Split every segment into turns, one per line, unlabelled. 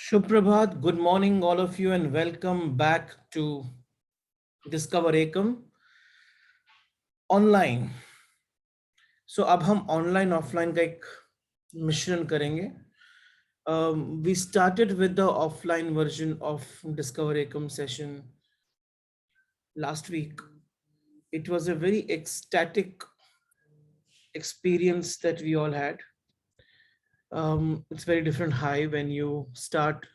Shubprabhat, good morning, all of you, and welcome back to Discover Ekam online. So अब हम online offline का एक मिश्रण करेंगे. We started with the offline version of Discover Ekam session last week. It was a very ecstatic experience that we all had. It's very different high when you start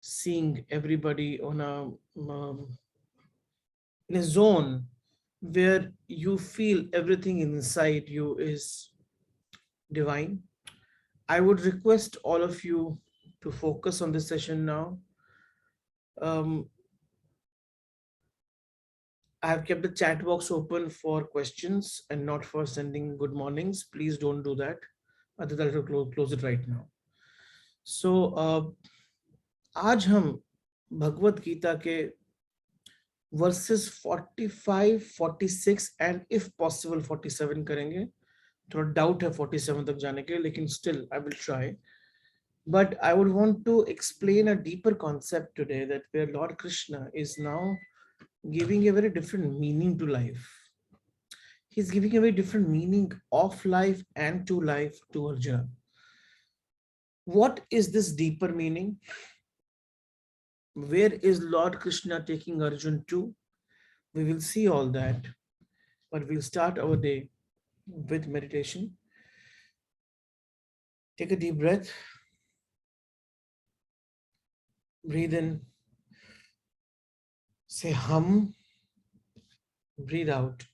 seeing everybody on in a zone where you feel everything inside you is divine. I would request all of you to focus on this session now. I have kept the chat box open for questions and not for sending good mornings. Please don't do that. Otherwise, I'll close it right now. So, आज हम भगवत गीता के versus 45, 46 and if possible 47 करेंगे. थोड़ा doubt है 47 तक जाने के, लेकिन still I will try. But I would want to explain a deeper concept today, that where Lord Krishna is now giving a very different meaning to life. He's giving a very different meaning of life and to life to Arjuna. What is this deeper meaning? Where is Lord Krishna taking Arjun to? We will see all that, but we'll start our day with meditation. Take a deep breath. Breathe in. Say hum. Breathe out.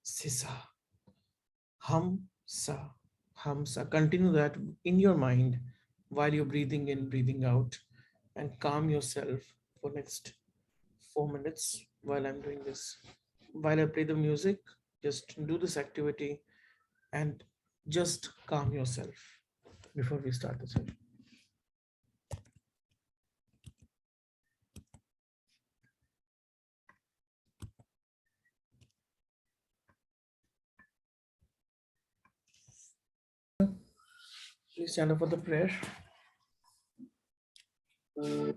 Say sa. Hum sa. Hum sa. Continue that in your mind while you're breathing in, breathing out, and calm yourself for next 4 minutes while I'm doing this. While I play the music, just do this activity and just calm yourself before we start the session. Please stand up for the prayer. Thank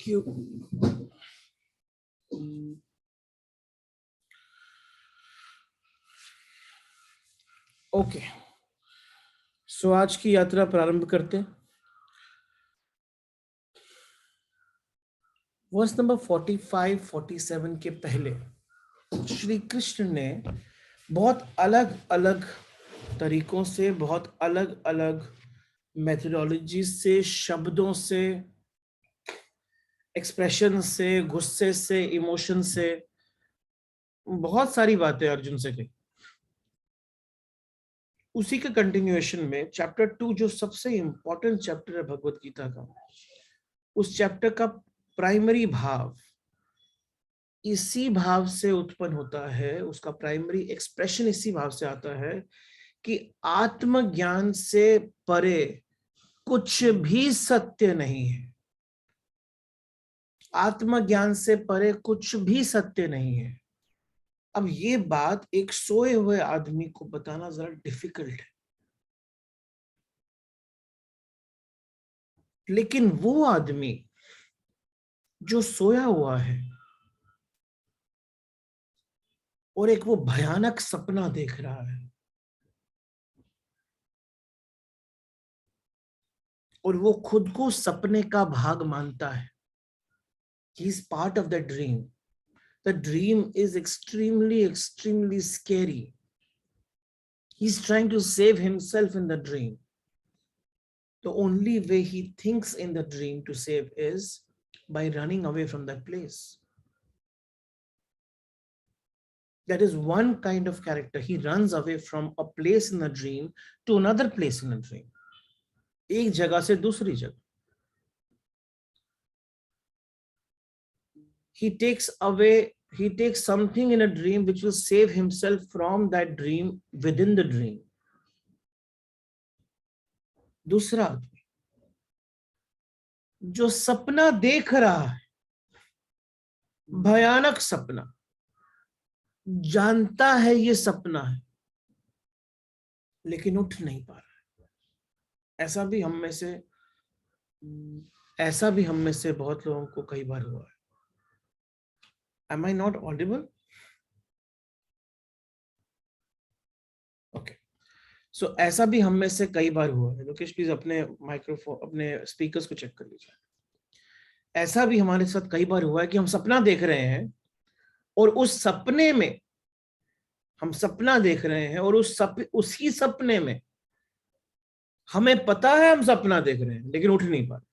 you. Okay, so आज की यात्रा प्रारंभ करते हैं. Verse number 45, 47 के पहले श्री कृष्ण ने बहुत अलग अलग तरीकों से, बहुत अलग अलग मेथोडोलॉजी से, शब्दों से, एक्सप्रेशन से, गुस्से से, इमोशन से बहुत सारी बातें अर्जुन से कही. उसी के कंटिन्यूएशन में चैप्टर 2, जो सबसे इंपॉर्टेंट चैप्टर है भगवत गीता का, उस चैप्टर का प्राइमरी भाव इसी भाव से उत्पन्न होता है. उसका प्राइमरी एक्सप्रेशन इसी भाव से आता है कि आत्मज्ञान से परे कुछ भी सत्य नहीं है. आत्मज्ञान से परे कुछ भी सत्य नहीं है. अब ये बात एक सोए हुए आदमी को बताना जरा डिफिकल्ट है, लेकिन वो आदमी जो सोया हुआ है और एक वो भयानक सपना देख रहा है, और वो खुद को सपने का भाग मानता है, he is part of the dream, The dream is extremely scary. He's trying to save himself in the dream. The only way he thinks in the dream to save is by running away from that place. That is one kind of character. He runs away from a place in a dream to another place in a dream. एक जगह से दूसरी जगह. He takes something in a dream which will save himself from that dream within the dream. दूसरा आदमी जो सपना देख रहा है, भयानक सपना, जानता है ये सपना है, लेकिन उठ नहीं पा रहा है. ऐसा भी हम में से बहुत लोगों को कई बार हुआ है. Am I not audible? Okay. So ऐसा भी हम में से कई बार हुआ है. लोकेश प्लीज अपने माइक्रोफोन, अपने स्पीकर्स को चेक कर लीजिए. ऐसा भी हमारे साथ कई बार हुआ है कि हम सपना देख रहे हैं और उस सपने में हम सपना देख रहे हैं और उसी सपने में हमें पता है हम सपना देख रहे हैं लेकिन उठ नहीं पा रहे.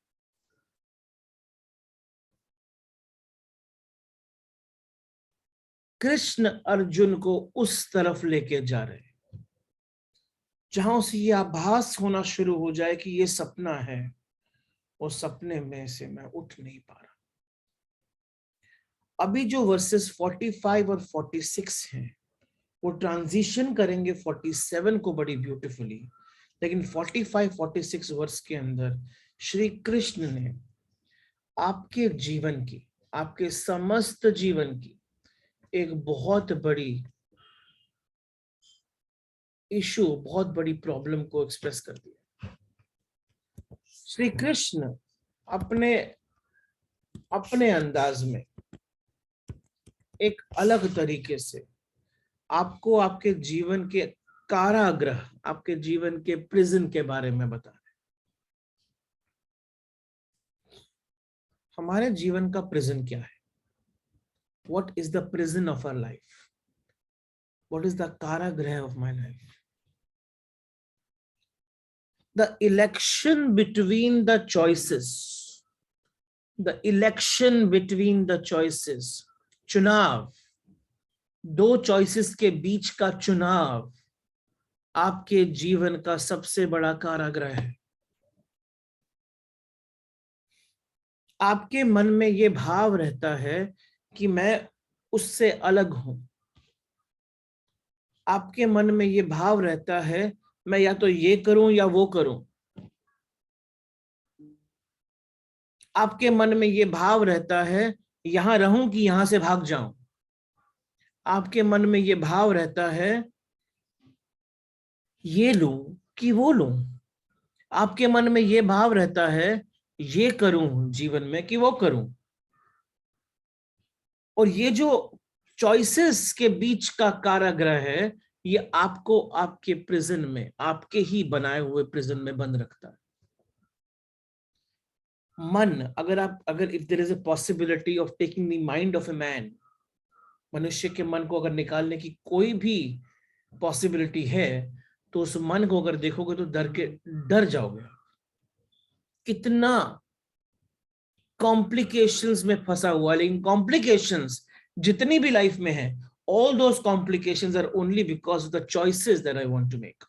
कृष्ण अर्जुन को उस तरफ लेके जा रहे हैं जहां से ये आभास होना शुरू हो जाए कि ये सपना है और सपने में से मैं उठ नहीं पा रहा. अभी जो वर्सेस 45 और 46 हैं वो ट्रांजिशन करेंगे 47 को बड़ी ब्यूटीफुली, लेकिन 45-46 वर्ष के अंदर श्री कृष्ण ने आपके जीवन की, आपके समस्त जीवन की एक बहुत बड़ी इशू, बहुत बड़ी प्रॉब्लम को एक्सप्रेस कर दिया. श्री कृष्ण अपने अंदाज में एक अलग तरीके से आपको आपके जीवन के कारागृह, आपके जीवन के प्रिजन के बारे में बता रहे. हमारे जीवन का प्रिजन क्या है? What is the prison of our life? What is the कारागृह of my life? The election between the choices, चुनाव, दो चॉइसेस के बीच का चुनाव आपके जीवन का सबसे बड़ा कारागृह है. आपके मन में यह भाव रहता है कि मैं उससे अलग हूं. आपके मन में यह भाव रहता है मैं या तो ये करूं या वो करूं. आपके मन में यह भाव रहता है यहां रहूं कि यहां से भाग जाऊं. आपके मन में यह भाव रहता है ये लूं कि वो लूं. आपके मन में यह भाव रहता है ये करूं जीवन में कि वो करूं. और ये जो चॉइसेस के बीच का कारागृह है ये आपको आपके प्रिजन में, आपके ही बनाए हुए प्रिजन में बंद रखता है. मन, अगर if there is a possibility of taking the mind of a man, मनुष्य के मन को अगर निकालने की कोई भी पॉसिबिलिटी है तो उस मन को अगर देखोगे तो डर जाओगे. कितना कॉम्प्लिकेशंस में फंसा हुआ. लेकिन कॉम्प्लिकेशंस जितनी भी लाइफ में है, all those complications are only because of the choices that I want to make.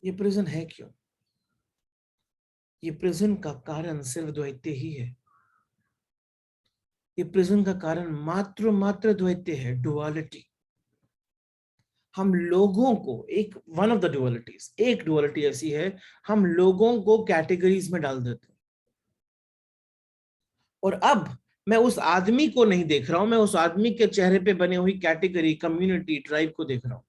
ये प्रिजन है क्यों? ये प्रिजन का कारण सिर्फ द्वैत्य ही है. ये प्रिजन का कारण मात्र द्वैत्य है, डुअलिटी. हम लोगों को वन ऑफ द डुअलिटीज, एक डुअलिटी ऐसी है हम लोगों को कैटेगरीज में डाल देते हैं. और अब मैं उस आदमी को नहीं देख रहा हूं, मैं उस आदमी के चेहरे पे बने हुई कैटेगरी, कम्युनिटी, ट्राइब को देख रहा हूं.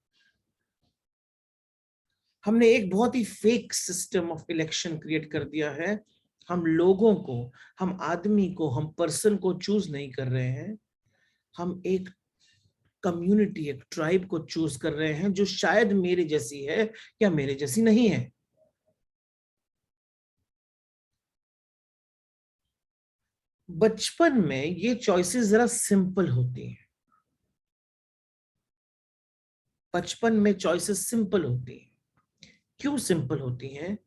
हमने एक बहुत ही fake system of election create कर दिया है. हम लोगों को, हम आदमी को, हम पर्सन को चूज नहीं कर रहे हैं. हम एक कम्युनिटी, एक ट्राइब को चूज कर रहे हैं जो शायद मेरे जैसी है या मेरे जैसी नहीं है. बचपन में ये चॉइसेस जरा सिंपल होती हैं। बचपन में चॉइसेस सिंपल होती हैं। क्यों सिंपल होती हैं?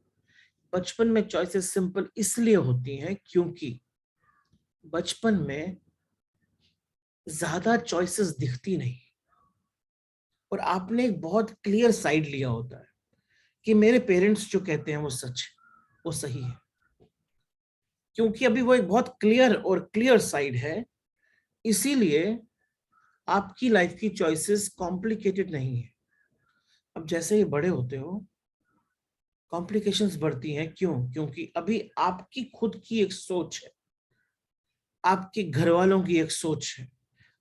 बचपन में चॉइसेस सिंपल इसलिए होती हैं क्योंकि बचपन में ज्यादा चॉइसेस दिखती नहीं और आपने एक बहुत क्लियर साइड लिया होता है कि मेरे पेरेंट्स जो कहते हैं वो सच है, वो सही है। क्योंकि अभी वो एक बहुत क्लियर साइड है, इसीलिए आपकी लाइफ की चॉइसेस कॉम्प्लिकेटेड नहीं है। अब जैसे ही बड़े होते हो कॉम्प्लिकेशंस बढ़ती हैं। क्यों? क्योंकि अभी आपकी खुद की एक सोच है, आपके घर वालों की एक सोच है,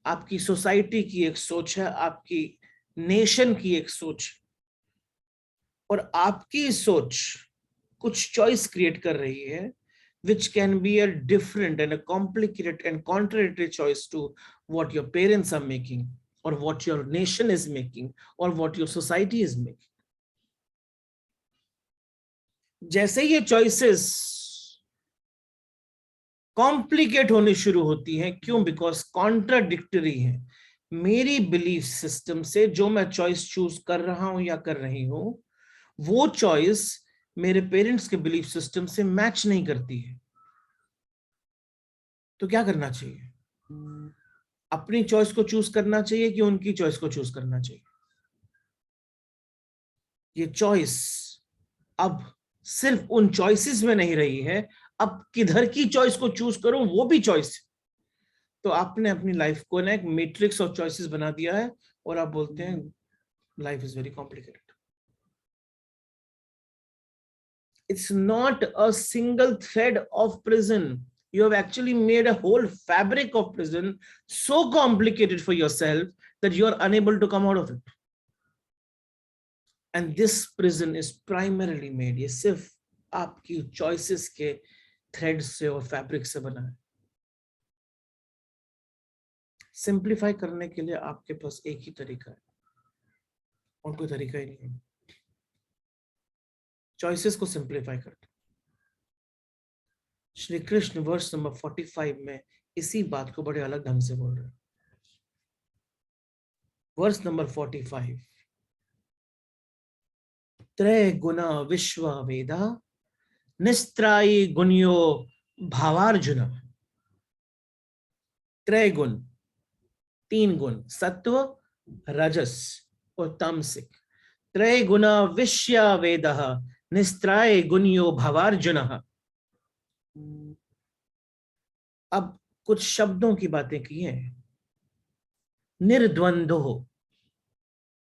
आपकी सोसाइटी की एक सोच है, आपकी नेशन की एक सोच है, और आपकी सोच कुछ चॉइस क्रिएट कर रही है which can be a different and a complicated and contradictory choice to what your parents are making or what your nation is making or what your society is making. जैसे ये choices complicate होनी शुरू होती हैं, क्यों? Because contradictory है मेरी belief system से। जो मैं चॉइस चूज कर रहा हूं या कर रही हूं, वो चॉइस मेरे पेरेंट्स के बिलीफ सिस्टम से मैच नहीं करती है। तो क्या करना चाहिए? अपनी चॉइस को चूज करना चाहिए कि उनकी चॉइस को चूज करना चाहिए? ये चॉइस अब सिर्फ उन चॉइसेस में नहीं रही है, अब किधर की चॉइस को चूज करूं वो भी चॉइस। तो आपने अपनी लाइफ को ना एक मैट्रिक्स ऑफ चॉइसेस बना दिया है और आप बोलते हैं life is very complicated. It's not a single thread of prison. You have actually made a whole fabric of prison so complicated for yourself that you are unable to come out of it. And this prison is primarily made, ये सिर्फ आपकी choices के thread से और fabric से बना है। Simplify करने के लिए आपके पास एक ही तरीका है और कोई तरीका ही नहीं है। चॉइसेस को सिंप्लीफाई कर दो। श्री कृष्ण वर्ष नंबर 45 में इसी बात को बड़े अलग ढंग से बोल रहे हैं। वर्ष नंबर 45, त्रय गुना विश्व वेदा निस्त्रायी गुण्यो भावार्जुन। त्रय गुण, 3 गुण, सत्व, रजस और तामसिक। त्रय गुना विश्व वेद निस्त्राय गुण्यो भावार्जुन। अब कुछ शब्दों की बातें की हैं। निर्द्वंदो,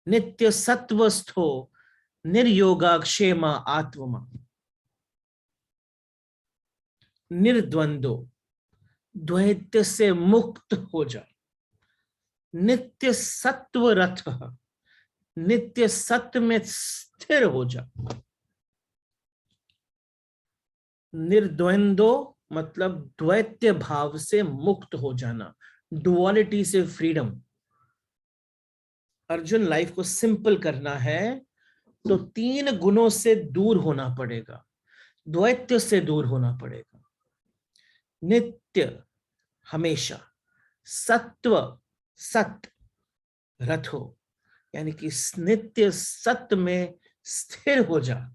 नित्य सत्वस्थो, निर्योगाक्षेमा आत्मा। निर्द्वंदो, द्वैत से मुक्त हो जा। नित्य सत्व रथ, नित्य सत्य में स्थिर हो जा। निर्द्वंदो मतलब द्वैत्य भाव से मुक्त हो जाना, डुअलिटी से फ्रीडम। अर्जुन, लाइफ को सिंपल करना है तो 3 गुणों से दूर होना पड़ेगा, द्वैत्य से दूर होना पड़ेगा। नित्य हमेशा, सत्व सत, रथो यानी कि नित्य सत्य में स्थिर हो जा।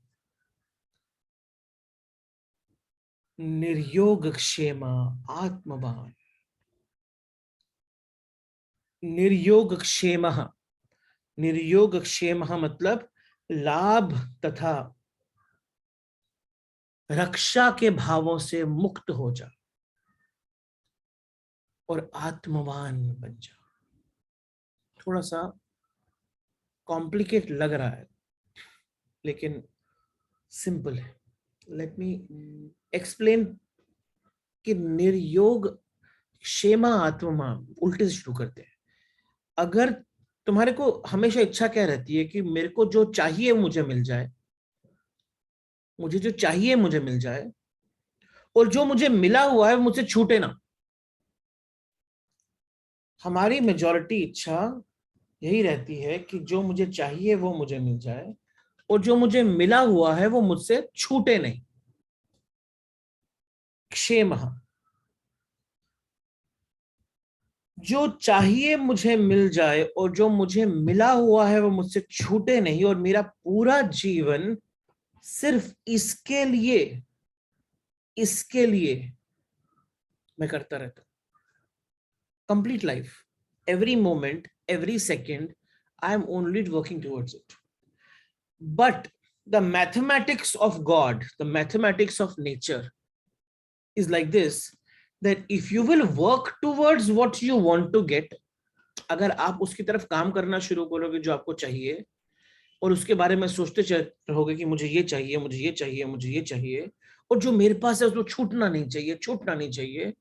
निर्योग क्षेमा आत्मवान। निर्योग क्षेम, निर्योग क्षेम मतलब लाभ तथा रक्षा के भावों से मुक्त हो जा और आत्मवान बन जा। थोड़ा सा कॉम्प्लिकेट लग रहा है लेकिन सिंपल है। लेट मी एक्सप्लेन कि निर्योग क्षेमा आत्मा उल्टे से शुरू करते हैं। अगर तुम्हारे को हमेशा इच्छा क्या रहती है कि मेरे को जो चाहिए मुझे मिल जाए, मुझे जो चाहिए मुझे मिल जाए, और जो मुझे मिला हुआ है मुझसे छूटे ना। हमारी मेजॉरिटी इच्छा यही रहती है कि जो मुझे चाहिए वो मुझे मिल जाए और जो मुझे मिला हुआ है वो मुझसे छूटे नहीं। क्षेम, जो चाहिए मुझे मिल जाए और जो मुझे मिला हुआ है वो मुझसे छूटे नहीं, और मेरा पूरा जीवन सिर्फ इसके लिए मैं करता रहता हूं। Complete life, every moment, every second, I am only working towards it. But the mathematics of God, the mathematics of nature is like this, that if you will work towards what you want to get, अगर आप उसकी तरफ काम करना शुरू करोगे जो आपको चाहिए, और उसके बारे में सोचते रहोगे कि मुझे ये चाहिए, मुझे ये चाहिए, मुझे ये चाहिए, और जो मेरे पास है उसको छूटना नहीं चाहिए, छूटना नहीं चाहिए,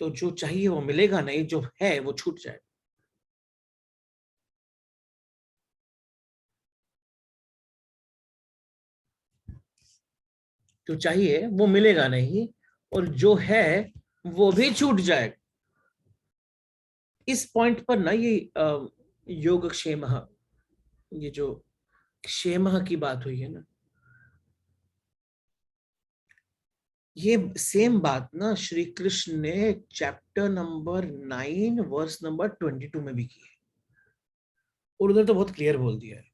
तो जो चाहिए वो मिलेगा नहीं, जो है वो छूट जाएगा. जो चाहिए वो मिलेगा नहीं, और जो है वो भी छूट जाएगा. इस पॉइंट पर ना ये योग क्षेम, ये जो क्षेम की बात हुई है ना, ये सेम बात ना श्री कृष्ण ने चैप्टर नंबर 9 वर्स नंबर 22 में भी की है. और उधर तो बहुत क्लियर बोल दिया है.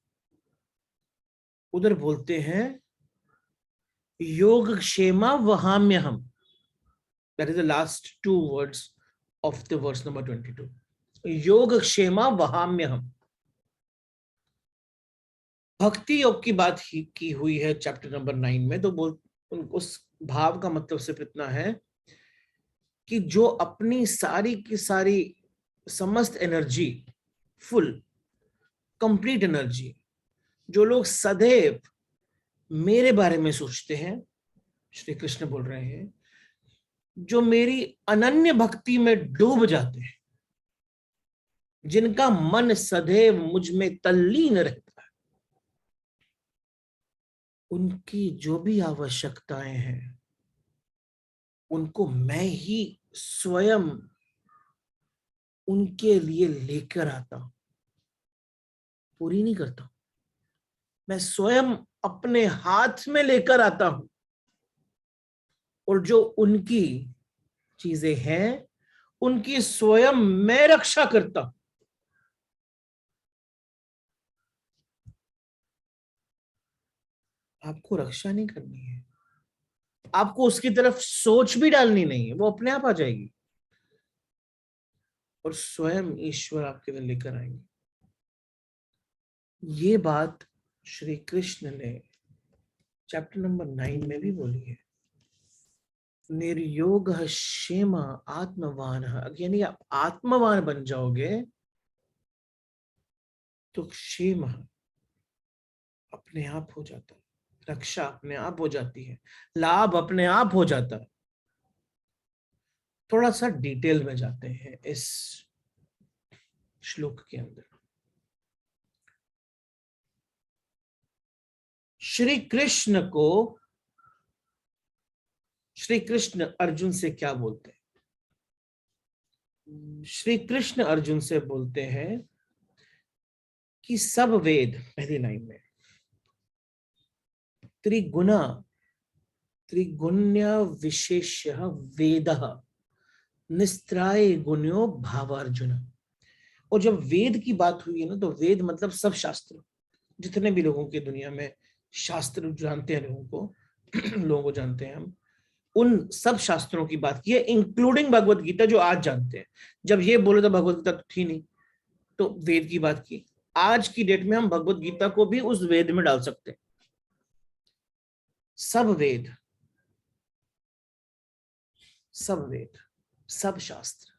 उधर बोलते हैं योग क्षेमा वहाम्य हम. That is the last two words of the verse number 22. योग क्षेमा वहाम्य हम. भक्ति योग की बात ही की हुई है चैप्टर नंबर 9 में. तो बोल उस भाव का मतलब सिर्फ इतना है कि जो अपनी सारी की सारी समस्त एनर्जी, फुल कंप्लीट एनर्जी, जो लोग सदैव मेरे बारे में सोचते हैं, श्री कृष्ण बोल रहे हैं, जो मेरी अनन्य भक्ति में डूब जाते हैं, जिनका मन सदैव मुझ में तल्लीन रहता है, उनकी जो भी आवश्यकताएं हैं उनको मैं ही स्वयं उनके लिए लेकर आता हूं. पूरी नहीं करता, मैं स्वयं अपने हाथ में लेकर आता हूं. और जो उनकी चीजें हैं उनकी स्वयं मैं रक्षा करता हूं. आपको रक्षा नहीं करनी है, आपको उसकी तरफ सोच भी डालनी नहीं है, वो अपने आप आ जाएगी और स्वयं ईश्वर आपके लिए लेकर आएंगे. ये बात श्री कृष्ण ने चैप्टर नंबर 9 में भी बोली है. निर्योग क्षेम आत्मवान, यानी आप आत्मवान बन जाओगे तो क्षेम अपने आप हो जाता है, रक्षा अपने आप हो जाती है, लाभ अपने आप हो जाता है. थोड़ा सा डिटेल में जाते हैं इस श्लोक के अंदर. श्री कृष्ण अर्जुन से क्या बोलते हैं? श्री कृष्ण अर्जुन से बोलते हैं कि सब वेद, पहली लाइन में, त्रिगुण्य विशेष्य वेद निस्त्राय गुण्यो भावार्जुन. और जब वेद की बात हुई है ना, तो वेद मतलब सब शास्त्र, जितने भी लोगों की दुनिया में शास्त्र जानते हैं, लोगों को जानते हैं हम, उन सब शास्त्रों की बात की है, इंक्लूडिंग भगवत गीता जो आज जानते हैं. जब ये बोले तो भगवत गीता तो थी नहीं, तो वेद की बात की. आज की डेट में हम भगवत गीता को भी उस वेद में डाल सकते हैं. सब वेद, सब वेद, सब शास्त्र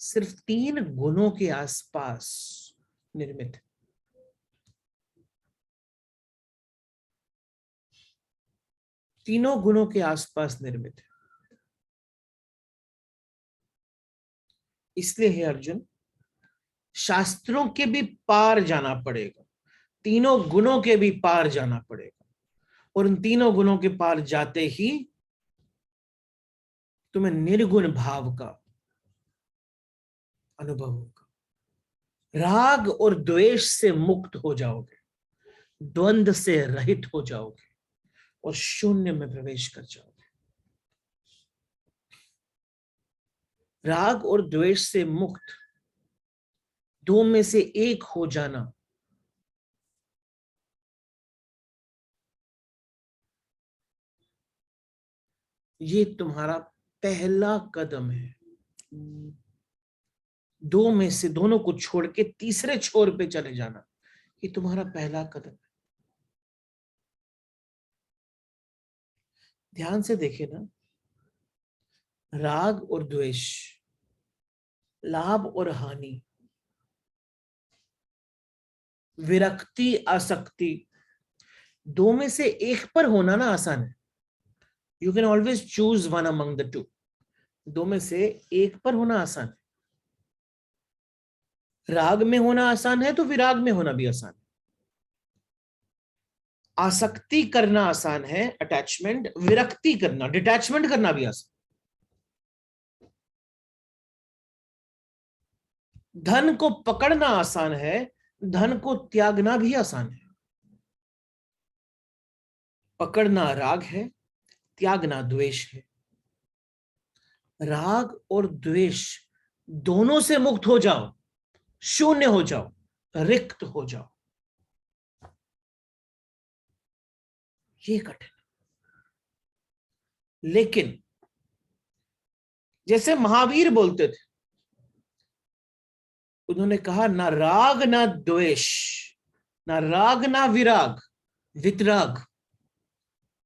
सिर्फ 3 गुणों के आसपास निर्मित है. तीनों गुणों के आसपास निर्मित है. इसलिए हे अर्जुन, शास्त्रों के भी पार जाना पड़ेगा, तीनों गुणों के भी पार जाना पड़ेगा, और उन तीनों गुणों के पार जाते ही तुम्हें निर्गुण भाव का अनुभव होगा. राग और द्वेष से मुक्त हो जाओगे, द्वंद्व से रहित हो जाओगे, और शून्य में प्रवेश कर जाओगे। राग और द्वेष से मुक्त, दो में से एक हो जाना, ये तुम्हारा पहला कदम है। दो में से दोनों को छोड़ के तीसरे छोर पे चले जाना, ये तुम्हारा पहला कदम है। ध्यान से देखे ना, राग और द्वेष, लाभ और हानि, विरक्ति, आसक्ति, दो में से एक पर होना ना आसान है। You can always choose one among the two. दो में से एक पर होना आसान है। राग में होना आसान है तो विराग में होना भी आसान है। आसक्ति करना आसान है, अटैचमेंट, विरक्ति करना, डिटैचमेंट करना भी आसान। धन को पकड़ना आसान है, धन को त्यागना भी आसान है। पकड़ना राग है, त्यागना द्वेष है। राग और द्वेष दोनों से मुक्त हो जाओ, शून्य हो जाओ, रिक्त हो जाओ। ये कठिन, लेकिन जैसे महावीर बोलते थे, उन्होंने कहा ना राग ना द्वेष, ना राग ना विराग, वितराग,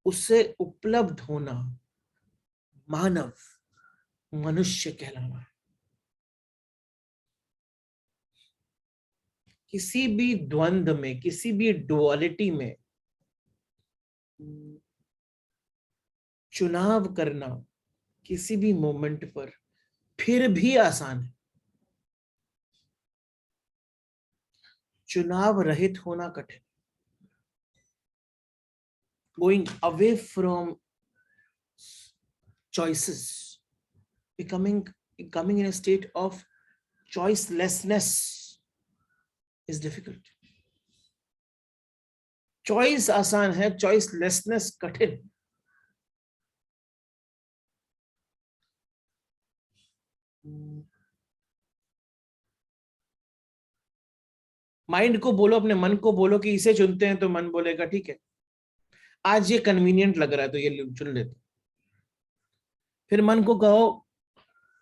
उससे उपलब्ध होना मानव, मनुष्य कहलाना है। किसी भी द्वंद में, किसी भी डुअलिटी में चुनाव करना किसी भी मोमेंट पर फिर भी आसान है। चुनाव रहित होना कठिन। Going away from choices, becoming in a state of choicelessness is difficult. Choice आसान है, चॉइसलेसनेस कठिन। माइंड को बोलो, अपने मन को बोलो कि इसे चुनते हैं, तो मन बोलेगा ठीक है, आज ये कन्वीनियंट लग रहा है तो ये चुन लेते। फिर मन को कहो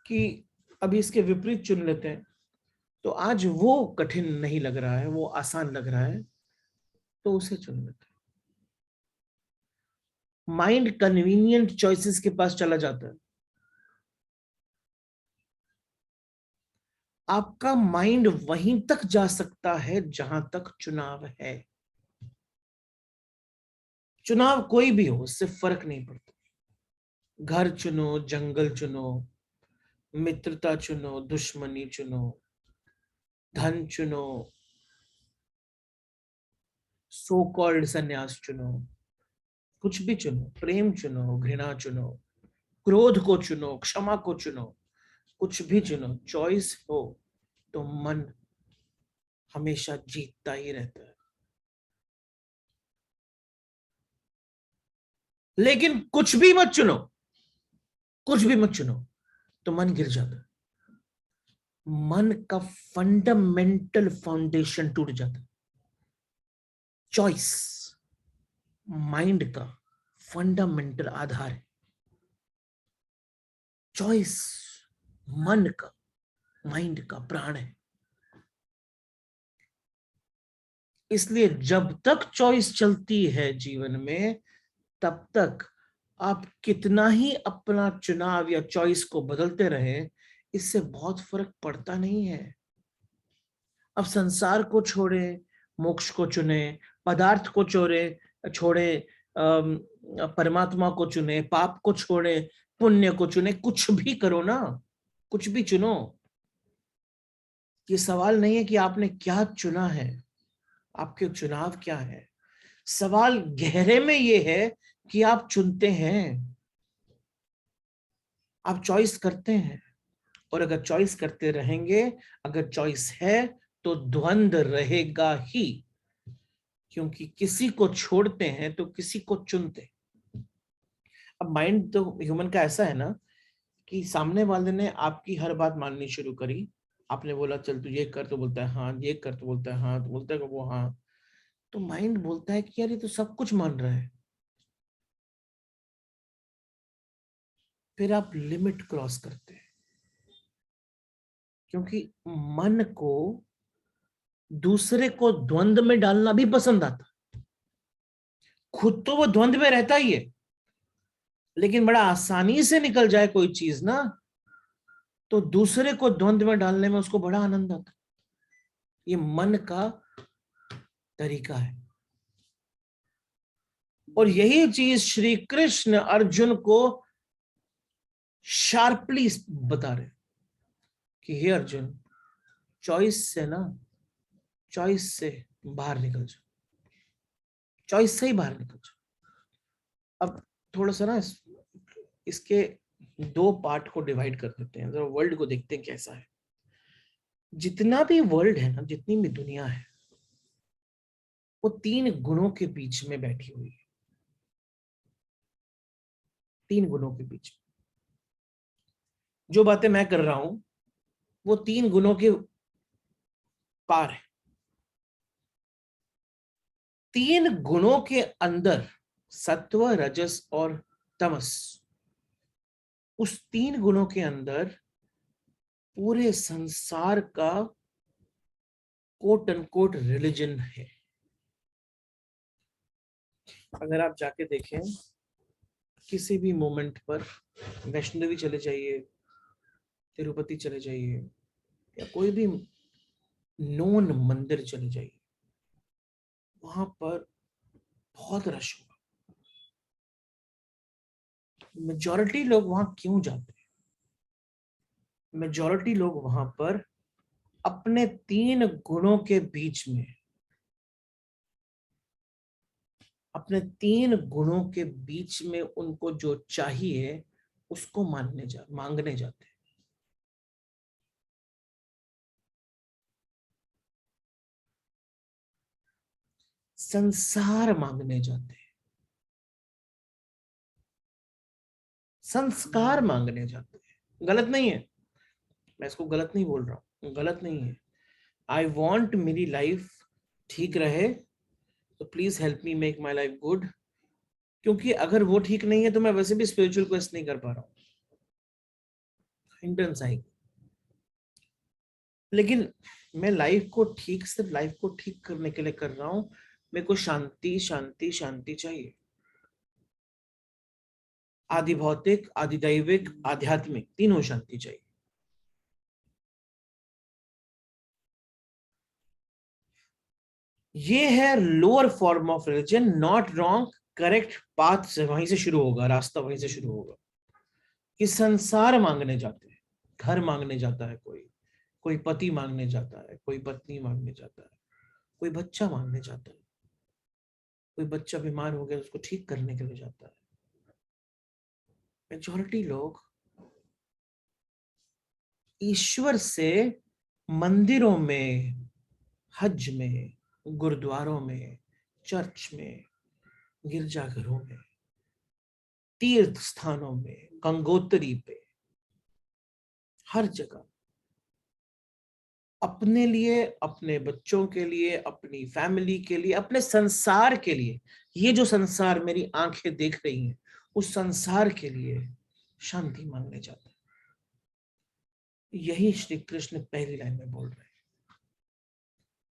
कि अभी इसके विपरीत चुन लेते हैं, तो आज वो कठिन नहीं लग रहा है, वो आसान लग रहा है, तो उसे चुन लेते हैं। माइंड कन्वीनियंट चॉइसेस के पास चला जाता है। आपका माइंड वहीं तक जा सकता है जहां तक चुनाव है। चुनाव कोई भी हो, उससे फर्क नहीं पड़ता। घर चुनो, जंगल चुनो, मित्रता चुनो, दुश्मनी चुनो, धन चुनो, सो कॉल्ड सन्यास चुनो, कुछ भी चुनो, प्रेम चुनो, घृणा चुनो, क्रोध को चुनो, क्षमा को चुनो, कुछ भी चुनो, चॉइस हो तो मन हमेशा जीतता ही रहता है। लेकिन कुछ भी मत चुनो, कुछ भी मत चुनो, तो मन गिर जाता है। मन का फंडामेंटल फाउंडेशन टूट जाता है। चॉइस माइंड का फंडामेंटल आधार है। चॉइस मन का, माइंड का प्राण है। इसलिए जब तक चॉइस चलती है जीवन में, तब तक आप कितना ही अपना चुनाव या चॉइस को बदलते रहें, इससे बहुत फर्क पड़ता नहीं है। अब संसार को छोड़े, मोक्ष को चुने, पदार्थ को छोड़े, परमात्मा को चुने, पाप को छोड़े, पुण्य को चुने, कुछ भी करो ना, कुछ भी चुनो। ये सवाल नहीं है कि आपने क्या चुना है, आपके चुनाव क्या है। सवाल गहरे में ये है कि आप चुनते हैं, आप चॉइस करते हैं। और अगर चॉइस करते रहेंगे, अगर चॉइस है, तो द्वंद रहेगा ही। क्योंकि किसी को छोड़ते हैं तो किसी को चुनते हैं। अब माइंड तो ह्यूमन का ऐसा है ना कि सामने वाले ने आपकी हर बात माननी शुरू करी, आपने बोला चल तू ये कर तो बोलता है हाँ, ये कर तो बोलता है हाँ, तो बोलता है कि वो हाँ, तो माइंड बोलता है कि यार ये तो सब कुछ मान रहा है। फिर आप लिमिट क्रॉस करते हैं, क्योंकि मन को दूसरे को द्वंद में डालना भी पसंद आता। खुद तो वो द्वंद में रहता ही है, लेकिन बड़ा आसानी से निकल जाए कोई चीज ना, तो दूसरे को द्वंद में डालने में उसको बड़ा आनंद आता। ये मन का तरीका है। और यही चीज श्री कृष्ण अर्जुन को शार्पली बता रहे कि हे अर्जुन, चॉइस से ना, चॉइस से बाहर निकल जाओ, चॉइस से ही बाहर निकल जाओ। अब थोड़ा सा ना इसके दो पार्ट को डिवाइड कर देते हैं, जरा वर्ल्ड को देखते हैं कैसा है। जितना भी वर्ल्ड है ना, जितनी भी दुनिया है, वो तीन गुणों के बीच में बैठी हुई है। तीन गुणों के बीच में जो बातें मैं कर रहा हूं, वो तीन गुणों के पार है। तीन गुणों के अंदर सत्व, रजस और तमस, उस तीन गुणों के अंदर पूरे संसार का कोट अनकोट रिलीजन है। अगर आप जाके देखें किसी भी मोमेंट पर, वैष्णो देवी चले जाइए, तिरुपति चले जाइए, या कोई भी नोन मंदिर चले जाइए, वहां पर बहुत रश होगा। मेजॉरिटी लोग वहां क्यों जाते हैं? मेजॉरिटी लोग वहां पर अपने तीन गुणों के बीच में, अपने तीन गुणों के बीच में उनको जो चाहिए उसको मांगने जाते हैं। संसार मांगने जाते हैं, संस्कार मांगने जाते हैं। गलत नहीं है, मैं इसको गलत नहीं बोल रहा हूं, गलत नहीं है। आई वॉन्ट मेरी लाइफ ठीक रहे, तो please help me make my life good. क्योंकि अगर वो ठीक नहीं है तो मैं वैसे भी स्पिरिचुअल क्वेस्ट नहीं कर पा रहा हूँ, हिंड्रेंस आएगी। लेकिन मैं लाइफ को ठीक, सिर्फ लाइफ को ठीक करने के लिए कर रहा हूँ। मेरे को शांति शांति शांति चाहिए। आदि भौतिक, आदि दैविक, आध्यात्मिक, तीनों शांति चाहिए। ये है lower form of religion, not wrong, correct path से वहीं से शुरू होगा, रास्ता वहीं से शुरू होगा। कि संसार मांगने जाते हैं, घर मांगने जाता है कोई, कोई पति मांगने जाता है, कोई पत्नी मांगने जाता है, कोई बच्चा मांगने जाता है, कोई बच्चा बीमार हो गया उसको ठीक करने के लिए जाता है। मेजॉरिटी लोग ईश्वर से मंदिरों में, हज में, गुरुद्वारों में, चर्च में, गिरजाघरों में, तीर्थ स्थानों में, गंगोत्री पे, हर जगह अपने लिए, अपने बच्चों के लिए, अपनी फैमिली के लिए, अपने संसार के लिए, ये जो संसार मेरी आंखें देख रही हैं, उस संसार के लिए शांति मांगने जाते हैं। यही श्री कृष्ण पहली लाइन में बोल रहे हैं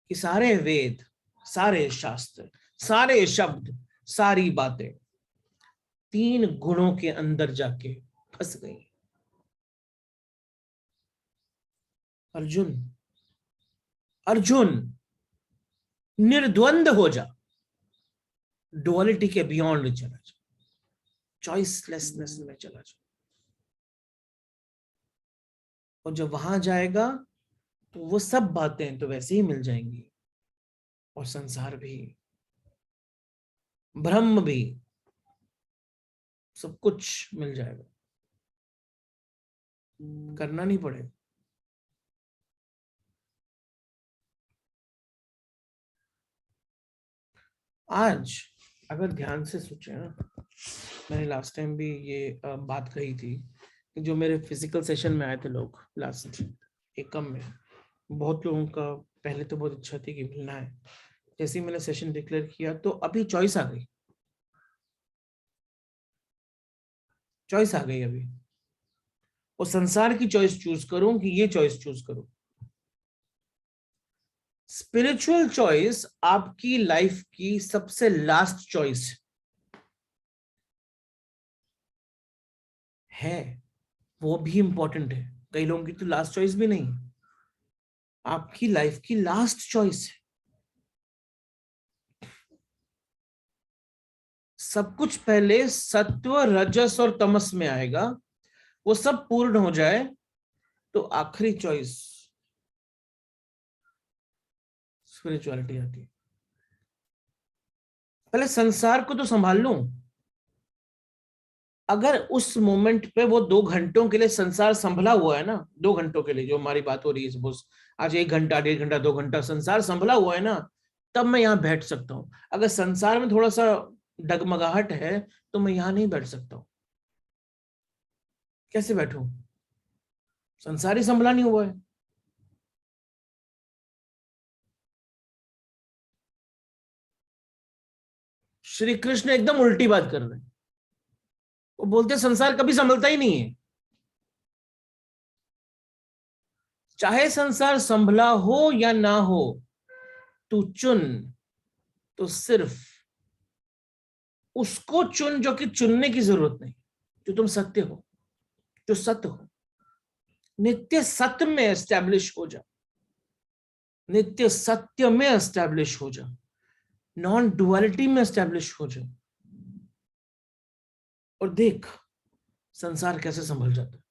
कि सारे वेद, सारे शास्त्र, सारे शब्द, सारी बातें तीन गुणों के अंदर जाके फंस गई। अर्जुन, अर्जुन निर्द्वंद हो जा, डुअलिटी के बियॉन्ड चला जा, चॉइसलेसनेस में चला जा। और जब वहां जाएगा तो वो सब बातें तो वैसे ही मिल जाएंगी, और संसार भी, ब्रह्म भी, सब कुछ मिल जाएगा, करना नहीं पड़ेगा। आज अगर ध्यान से सोचे ना, मैंने लास्ट टाइम भी ये बात कही थी कि जो मेरे फिजिकल सेशन में आए थे लोग लास्ट एकम में, बहुत लोगों का पहले तो बहुत इच्छा थी कि मिलना है। जैसे ही मैंने सेशन डिक्लेयर किया तो अभी चॉइस आ गई, चॉइस आ गई अभी। और संसार की चॉइस चूज करूं कि ये चॉइस चूज करूं? स्पिरिचुअल चॉइस आपकी लाइफ की सबसे लास्ट चॉइस है, वो भी इंपॉर्टेंट है। कई लोगों की तो लास्ट चॉइस भी नहीं, आपकी लाइफ की लास्ट चॉइस है। सब कुछ पहले सत्व रजस और तमस में आएगा, वो सब पूर्ण हो जाए तो आखिरी चॉइस स्पिरिचुअलिटी आती है। पहले संसार को तो संभाल लूं। अगर उस मोमेंट पे वो 2 घंटों के लिए संसार संभला हुआ है ना, 2 घंटों के लिए जो हमारी बात हो रही है, सपोज आज 1 घंटा 1.5 घंटा 2 घंटा संसार संभला हुआ है ना, तब मैं यहाँ बैठ सकता हूँ। अगर संसार में थोड़ा सा डगमगाहट है तो मैं यहाँ नहीं बैठ सकता हूँ। कैसे बैठूं? संसार ही संभला नहीं हुआ है। श्री कृष्ण एकदम उल्टी बात कर रहे हैं। वो बोलते संसार कभी संभलता ही नहीं है। चाहे संसार संभला हो या ना हो, तू चुन तो सिर्फ उसको चुन जो कि चुनने की जरूरत नहीं, जो तुम सत्य हो, जो सत्य हो। नित्य सत्य में एस्टैब्लिश हो जा, नित्य सत्य में एस्टैब्लिश हो जा, नॉन डुअलिटी में एस्टैब्लिश हो जा, और देख संसार कैसे संभल जाता है।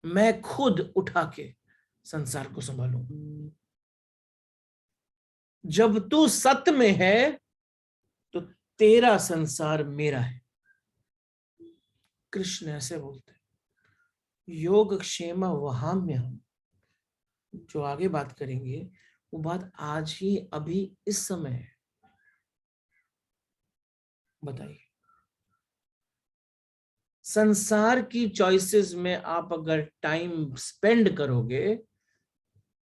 मैं खुद उठा के संसार को संभालूं। जब तू सत्य में है तो तेरा संसार मेरा है। कृष्ण ऐसे बोलते हैं। योग क्षेम वहाम्य हम, जो आगे बात करेंगे वो बात आज ही अभी इस समय है। बताइए, संसार की चॉइसेस में आप अगर टाइम स्पेंड करोगे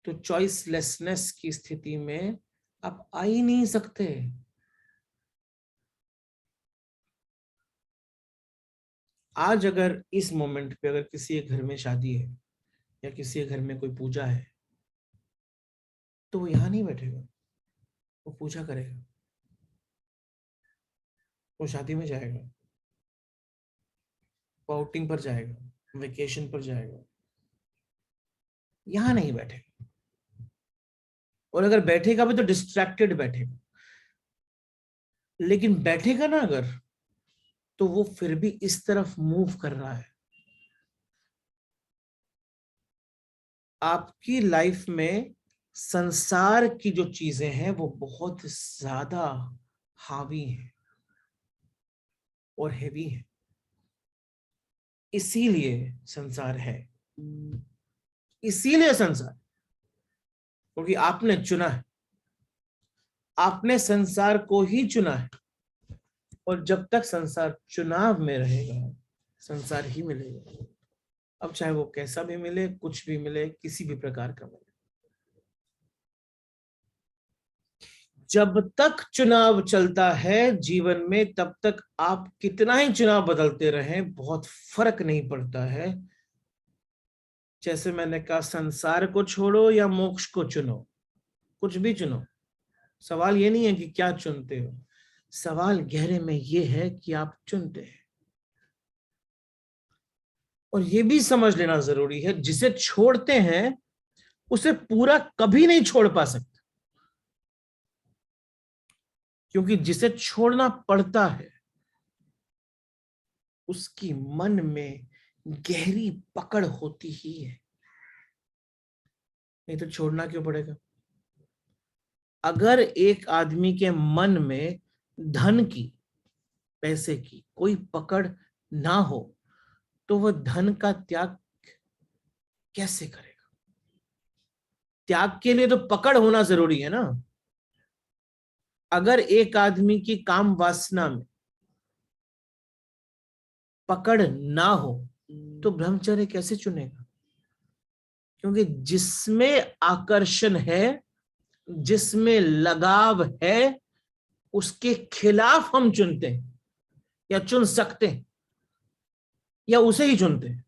तो चॉइसलेसनेस की स्थिति में आप आ ही नहीं सकते। आज अगर इस मोमेंट पे अगर किसी के घर में शादी है या किसी के घर में कोई पूजा है, तो वो यहां नहीं बैठेगा, वो पूजा करेगा, वो शादी में जाएगा, वो आउटिंग पर जाएगा, वेकेशन पर जाएगा, यहां नहीं बैठेगा। और अगर बैठेगा भी तो डिस्ट्रैक्टेड बैठेगा। लेकिन बैठेगा ना अगर, तो वो फिर भी इस तरफ मूव कर रहा है। आपकी लाइफ में संसार की जो चीजें हैं वो बहुत ज्यादा हावी हैं और हैवी है। इसीलिए संसार है, इसीलिए संसार, क्योंकि आपने चुना है, आपने संसार को ही चुना है। और जब तक संसार चुनाव में रहेगा, संसार ही मिलेगा। अब चाहे वो कैसा भी मिले, कुछ भी मिले, किसी भी प्रकार का मिले। जब तक चुनाव चलता है जीवन में, तब तक आप कितना ही चुनाव बदलते रहें बहुत फर्क नहीं पड़ता है। जैसे मैंने कहा, संसार को छोड़ो या मोक्ष को चुनो, कुछ भी चुनो, सवाल ये नहीं है कि क्या चुनते हो, सवाल गहरे में ये है कि आप चुनते हैं। और ये भी समझ लेना जरूरी है, जिसे छोड़ते हैं उसे पूरा कभी नहीं छोड़ पा सकते, क्योंकि जिसे छोड़ना पड़ता है उसकी मन में गहरी पकड़ होती ही है। नहीं तो छोड़ना क्यों पड़ेगा? अगर एक आदमी के मन में धन की, पैसे की कोई पकड़ ना हो तो वह धन का त्याग कैसे करेगा? त्याग के लिए तो पकड़ होना जरूरी है ना। अगर एक आदमी की काम वासना में पकड़ ना हो तो ब्रह्मचर्य कैसे चुनेगा? क्योंकि जिसमें आकर्षण है, जिसमें लगाव है, उसके खिलाफ हम चुनते हैं या चुन सकते हैं या उसे ही चुनते हैं।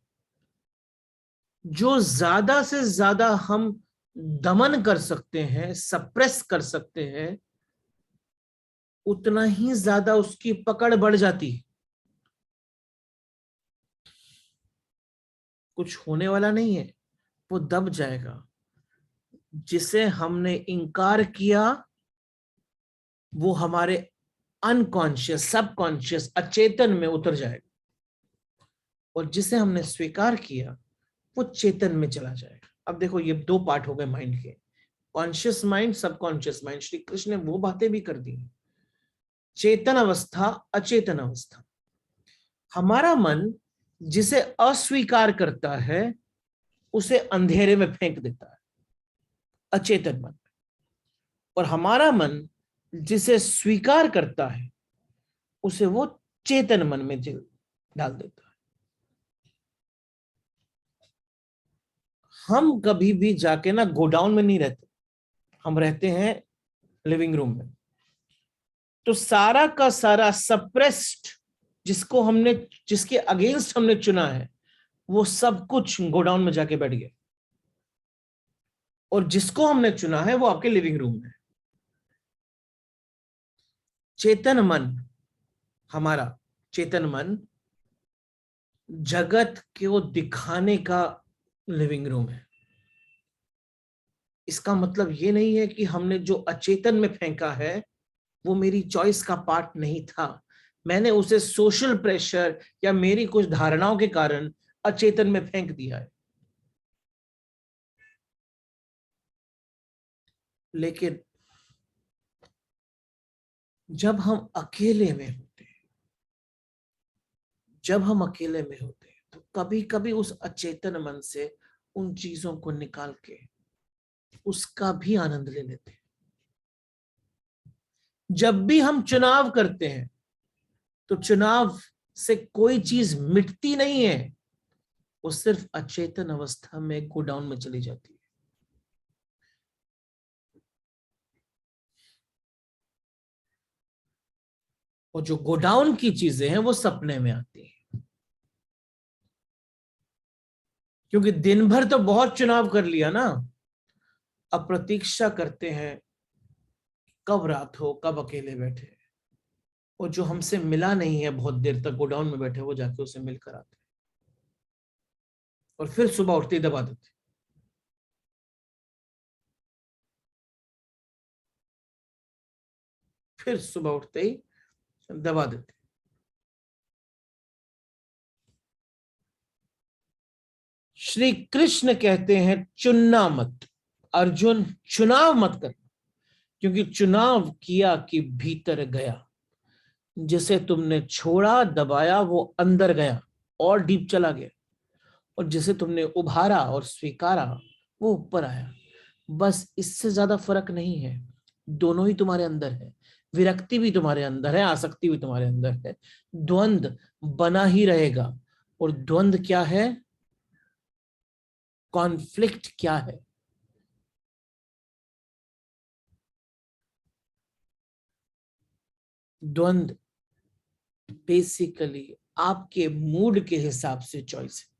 जो ज्यादा से ज्यादा हम दमन कर सकते हैं, सप्रेस कर सकते हैं, उतना ही ज्यादा उसकी पकड़ बढ़ जाती है। कुछ होने वाला नहीं है, वो दब जाएगा। जिसे हमने इनकार किया वो हमारे अनकॉन्शियस, सबकॉन्शियस, अचेतन में उतर जाएगा, और जिसे हमने स्वीकार किया वो चेतन में चला जाएगा। अब देखो, ये दो पार्ट हो गए माइंड के, conscious mind, subconscious mind. Shri Krishna ने वो बातें भी कर दी, चेतन अवस्था, अचेतन अवस्था। हमारा मन जिसे अस्वीकार करता है उसे अंधेरे में फेंक देता है, अचेतन मन। और हमारा मन जिसे स्वीकार करता है उसे वो चेतन मन में डाल देता है। हम कभी भी जाके ना गोडाउन में नहीं रहते, हम रहते हैं लिविंग रूम में। तो सारा का सारा सप्रेस्ड, जिसको हमने, जिसके अगेंस्ट हमने चुना है, वो सब कुछ गोडाउन में जाके बैठ गया, और जिसको हमने चुना है वो आपके लिविंग रूम में। चेतन मन, हमारा चेतन मन जगत को दिखाने का लिविंग रूम है। इसका मतलब ये नहीं है कि हमने जो अचेतन में फेंका है वो मेरी चॉइस का पार्ट नहीं था, मैंने उसे सोशल प्रेशर या मेरी कुछ धारणाओं के कारण अचेतन में फेंक दिया है। लेकिन जब हम अकेले में होते हैं, जब हम अकेले में होते हैं तो कभी कभी उस अचेतन मन से उन चीजों को निकाल के उसका भी आनंद ले लेते हैं। जब भी हम चुनाव करते हैं तो चुनाव से कोई चीज मिटती नहीं है, वो सिर्फ अचेतन अवस्था में गोडाउन में चली जाती है। और जो गोडाउन की चीजें हैं वो सपने में आती हैं। क्योंकि दिन भर तो बहुत चुनाव कर लिया ना, अब प्रतीक्षा करते हैं कब रात हो, कब अकेले बैठे, और जो हमसे मिला नहीं है बहुत देर तक गोडाउन में बैठे, वो जाके उसे मिलकर आते हैं, और फिर सुबह उठते ही दबा देते। फिर सुबह उठते ही दबा देते। श्री कृष्ण कहते हैं चुनना मत, अर्जुन चुनाव मत कर, क्योंकि चुनाव किया कि भीतर गया, जिसे तुमने छोड़ा, दबाया, वो अंदर गया और डीप चला गया, और जिसे तुमने उभारा और स्वीकारा वो ऊपर आया। बस इससे ज्यादा फर्क नहीं है, दोनों ही तुम्हारे अंदर है। विरक्ति भी तुम्हारे अंदर है, आसक्ति भी तुम्हारे अंदर है। द्वंद बना ही रहेगा। और द्वंद क्या है, कॉन्फ्लिक्ट क्या है? द्वंद बेसिकली आपके मूड के हिसाब से चॉइस है।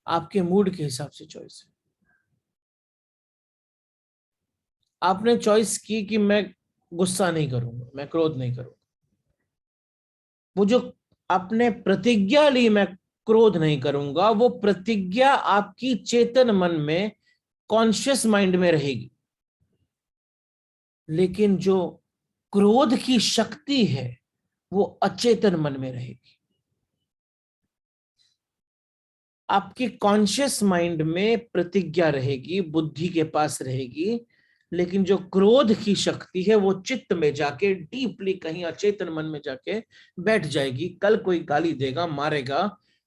आपके मूड के हिसाब से चॉइस है। आपने चॉइस की कि मैं गुस्सा नहीं करूंगा, मैं क्रोध नहीं करूंगा। वो जो आपने प्रतिज्ञा ली, मैं क्रोध नहीं करूंगा, वो प्रतिज्ञा आपकी चेतन मन में, कॉन्शियस माइंड में रहेगी। लेकिन जो क्रोध की शक्ति है वो अचेतन मन में रहेगी। आपकी कॉन्शियस माइंड में प्रतिज्ञा रहेगी, बुद्धि के पास रहेगी, लेकिन जो क्रोध की शक्ति है वो चित्त में जाके डीपली कहीं अचेतन मन में जाके बैठ जाएगी। कल कोई गाली देगा, मारेगा,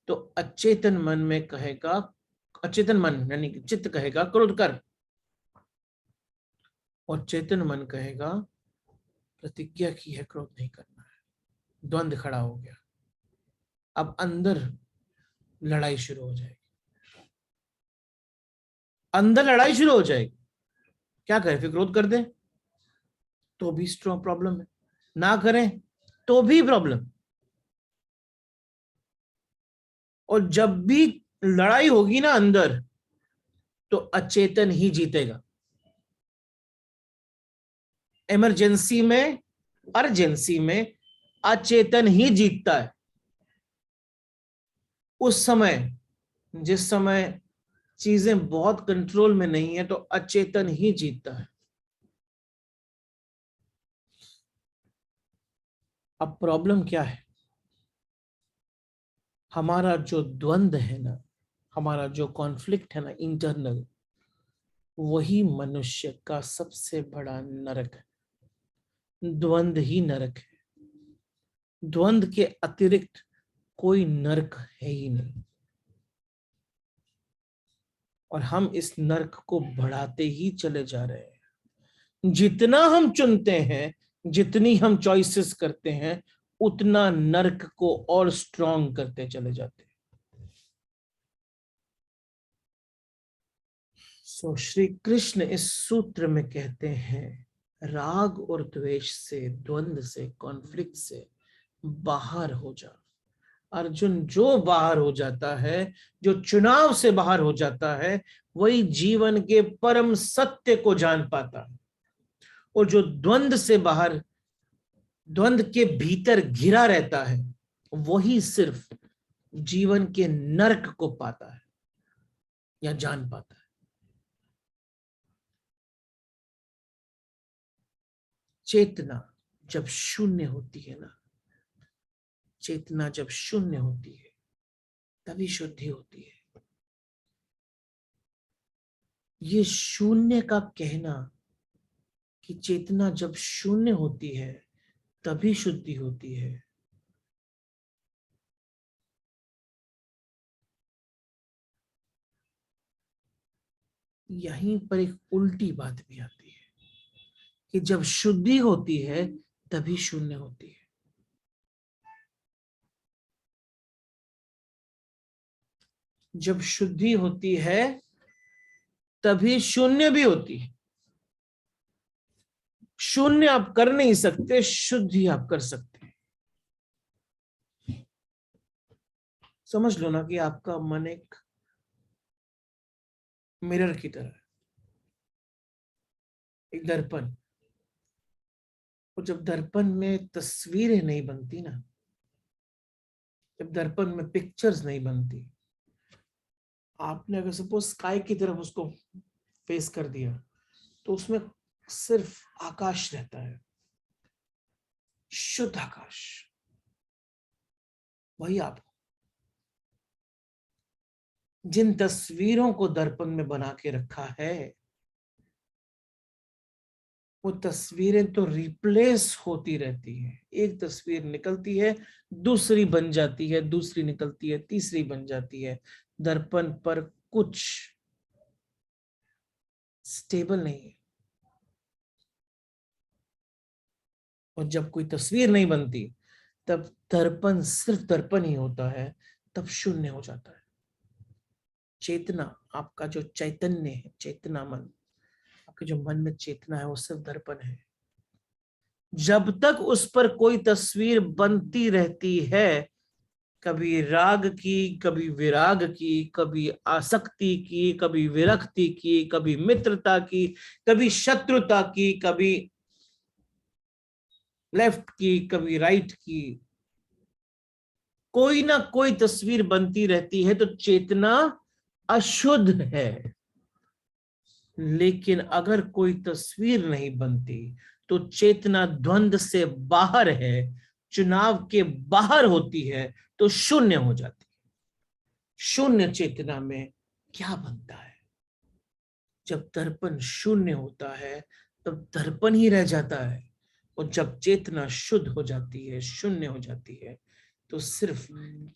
तो अचेतन मन में कहेगा, अचेतन मन यानी कि चित्त कहेगा क्रोध कर, और चेतन मन कहेगा प्रतिज्ञा की है क्रोध नहीं करना है, द्वंद खड़ा हो गया, अब अंदर लड़ाई शुरू हो जाएगी, अंदर लड़ाई शुरू हो जाएगी। क्या करें, फिर क्रोध कर दें तो भी स्ट्रॉन्ग प्रॉब्लम है, ना करें तो भी प्रॉब्लम। और जब भी लड़ाई होगी ना अंदर, तो अचेतन ही जीतेगा। इमरजेंसी में, अर्जेंसी में अचेतन ही जीतता है। उस समय, जिस समय चीजें बहुत कंट्रोल में नहीं है, तो अचेतन ही जीतता है। अब प्रॉब्लम क्या है, हमारा जो द्वंद है ना, हमारा जो कॉन्फ्लिक्ट है ना इंटरनल, वही मनुष्य का सबसे बड़ा नरक है। द्वंद ही नरक है, द्वंद के अतिरिक्त कोई नरक है ही नहीं। और हम इस नरक को बढ़ाते ही चले जा रहे हैं। जितना हम चुनते हैं, जितनी हम चॉइसेस करते हैं, उतना नरक को और स्ट्रॉन्ग करते चले जाते हैं। सो श्री कृष्ण इस सूत्र में कहते हैं, राग और द्वेष से, द्वंद से, कॉन्फ्लिक्ट से बाहर हो जा। अर्जुन, जो बाहर हो जाता है, जो चुनाव से बाहर हो जाता है, वही जीवन के परम सत्य को जान पाता है। और जो द्वंद से बाहर, द्वंद के भीतर घिरा रहता है, वही सिर्फ जीवन के नरक को पाता है या जान पाता है। चेतना जब शून्य होती है ना, चेतना जब शून्य होती है, तभी शुद्धि होती है। ये शून्य का कहना कि चेतना जब शून्य होती है तभी शुद्धि होती है, यहीं पर एक उल्टी बात भी आती है कि जब शुद्धि होती है तभी शून्य होती है। जब शुद्धि होती है तभी शून्य भी होती है। शून्य आप कर नहीं सकते, शुद्धि आप कर सकते हैं। समझ लो ना कि आपका मन एक मिरर की तरह है, एक दर्पण। और जब दर्पण में तस्वीरें नहीं बनती ना, जब दर्पण में पिक्चर्स नहीं बनती, आपने अगर सपोज स्काई की तरफ उसको फेस कर दिया, तो उसमें सिर्फ आकाश रहता है, शुद्ध आकाश। वही आप, जिन तस्वीरों को दर्पण में बना के रखा है, वो तस्वीरें तो रिप्लेस होती रहती हैं। एक तस्वीर निकलती है, दूसरी बन जाती है, दूसरी निकलती है, तीसरी बन जाती है। दर्पण पर कुछ स्टेबल नहीं है। और जब कोई तस्वीर नहीं बनती, तब दर्पण सिर्फ दर्पण ही होता है, तब शून्य हो जाता है। चेतना, आपका जो चैतन्य है, चेतना मन, आपके जो मन में चेतना है, वो सिर्फ दर्पण है। जब तक उस पर कोई तस्वीर बनती रहती है, कभी राग की, कभी विराग की, कभी आसक्ति की, कभी विरक्ति की, कभी मित्रता की, कभी शत्रुता की, कभी लेफ्ट की, कभी राइट की, कोई ना कोई तस्वीर बनती रहती है, तो चेतना अशुद्ध है। लेकिन अगर कोई तस्वीर नहीं बनती, तो चेतना द्वंद से बाहर है, चुनाव के बाहर होती है, तो शून्य हो जाती है। शून्य चेतना में क्या बनता है? जब दर्पण शून्य होता है, तब दर्पण ही रह जाता है। और जब चेतना शुद्ध हो जाती है, शून्य हो जाती है, तो सिर्फ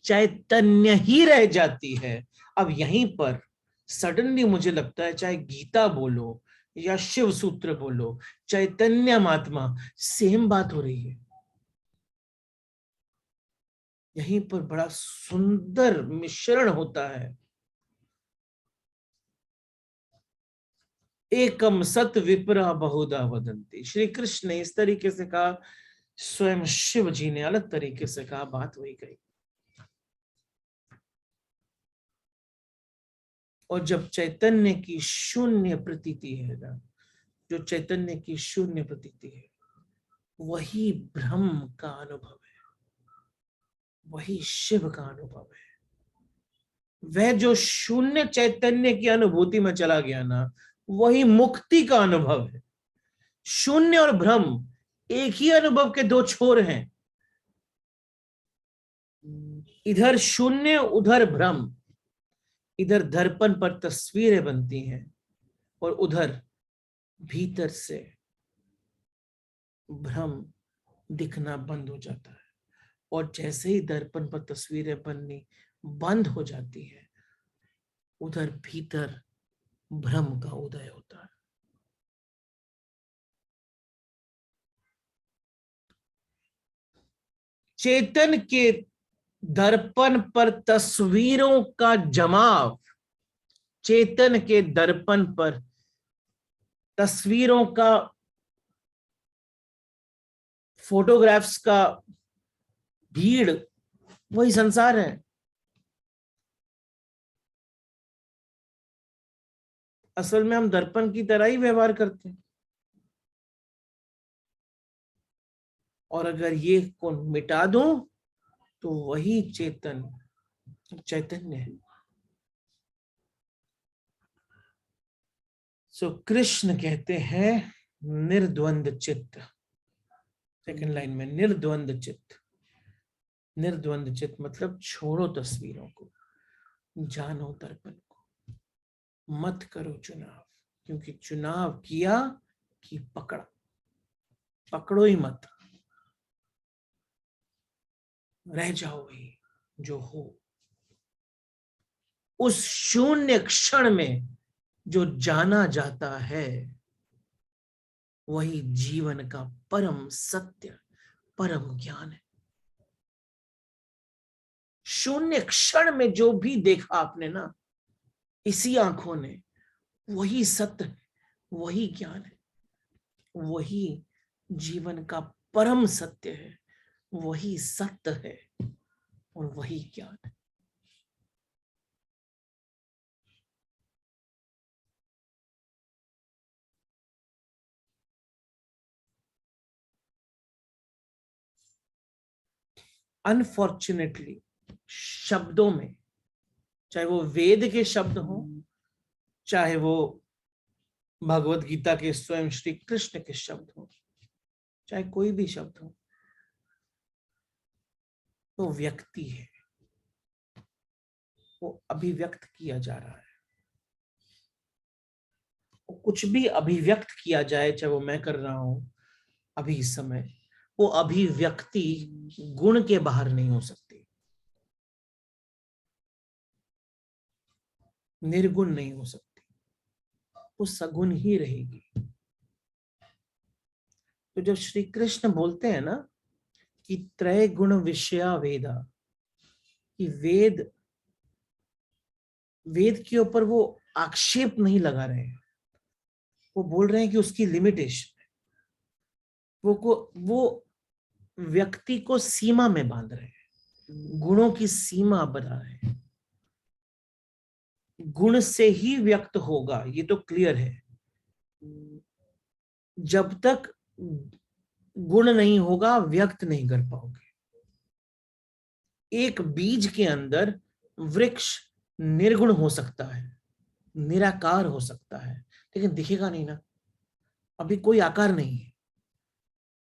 चैतन्य ही रह जाती है। अब यहीं पर सडनली मुझे लगता है, चाहे गीता बोलो या शिव सूत्र बोलो, चैतन्य महात्मा, सेम बात हो रही है। यहीं पर बड़ा सुंदर मिश्रण होता है। एकम सत विप्रा बहुधा वदंती, श्री कृष्ण ने इस तरीके से कहा, स्वयं शिव जी ने अलग तरीके से कहा, बात वही कही। और जब चैतन्य की शून्य प्रतीति है ना, जो चैतन्य की शून्य प्रतीति है, वही ब्रह्म का अनुभव है, वही शिव का अनुभव है। वह जो शून्य चैतन्य की अनुभूति में चला गया ना, वही मुक्ति का अनुभव है। शून्य और ब्रह्म एक ही अनुभव के दो छोर हैं। इधर शून्य, उधर ब्रह्म। इधर दर्पण पर तस्वीरें बनती हैं और उधर भीतर से ब्रह्म दिखना बंद हो जाता है। और जैसे ही दर्पण पर तस्वीरें बननी बंद हो जाती है, उधर भीतर ब्रह्म का उदय होता है। चेतन के दर्पण पर तस्वीरों का जमाव, चेतन के दर्पण पर तस्वीरों का, फोटोग्राफ्स का भीड़, वही संसार है। असल में हम दर्पण की तरह ही व्यवहार करते हैं। और अगर ये को मिटा दूं तो वही चैतन्य है। सो कृष्ण कहते हैं निर्द्वंद चित्त। सेकंड लाइन में निर्द्वंद चित्त। निर्द्वंद चित्त मतलब छोड़ो तस्वीरों को, जानो दर्पण को, मत करो चुनाव, क्योंकि चुनाव किया कि पकड़ा, पकड़ो ही मत, रह जाओ वही जो हो। उस शून्य क्षण में जो जाना जाता है, वही जीवन का परम सत्य, परम ज्ञान है। शून्य क्षण में जो भी देखा आपने ना, इसी आंखों ने, वही सत्य है, वही ज्ञान है, वही जीवन का परम सत्य है, वही सत्य है और वही ज्ञान है। अनफॉर्चुनेटली शब्दों में, चाहे वो वेद के शब्द हो, चाहे वो भगवत गीता के स्वयं श्री कृष्ण के शब्द हो, चाहे कोई भी शब्द हो, तो व्यक्ति है, वो अभिव्यक्त किया जा रहा है। वो कुछ भी अभिव्यक्त किया जाए, चाहे वो मैं कर रहा हूं अभी इस समय, वो अभिव्यक्ति गुण के बाहर नहीं हो सकती, निर्गुण नहीं हो सकती, वो सगुण ही रहेगी। तो जब श्री कृष्ण बोलते हैं ना कि त्रय गुण विषया वेदा, कि वेद, वेद के ऊपर वो आक्षेप नहीं लगा रहे हैं, वो बोल रहे हैं कि उसकी लिमिटेशन है, वो व्यक्ति को सीमा में बांध रहे हैं, गुणों की सीमा बना रहे हैं। गुण से ही व्यक्त होगा, ये तो क्लियर है। जब तक गुण नहीं होगा, व्यक्त नहीं कर पाओगे। एक बीज के अंदर वृक्ष निर्गुण हो सकता है, निराकार हो सकता है, लेकिन दिखेगा नहीं ना, अभी कोई आकार नहीं है।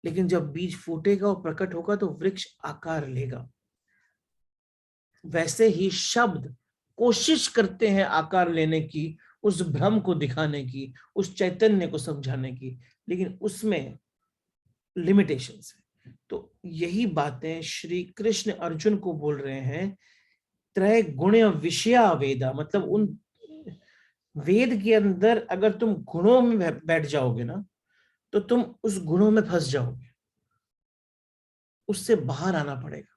लेकिन जब बीज फूटेगा और प्रकट होगा तो वृक्ष आकार लेगा। वैसे ही शब्द कोशिश करते हैं आकार लेने की, उस भ्रम को दिखाने की, उस चैतन्य को समझाने की, लेकिन उसमें लिमिटेशंस है। तो यही बातें श्री कृष्ण अर्जुन को बोल रहे हैं, त्रय गुण विषया वेदा, मतलब उन वेद के अंदर अगर तुम गुणों में बैठ जाओगे ना, तो तुम उस गुणों में फंस जाओगे, उससे बाहर आना पड़ेगा।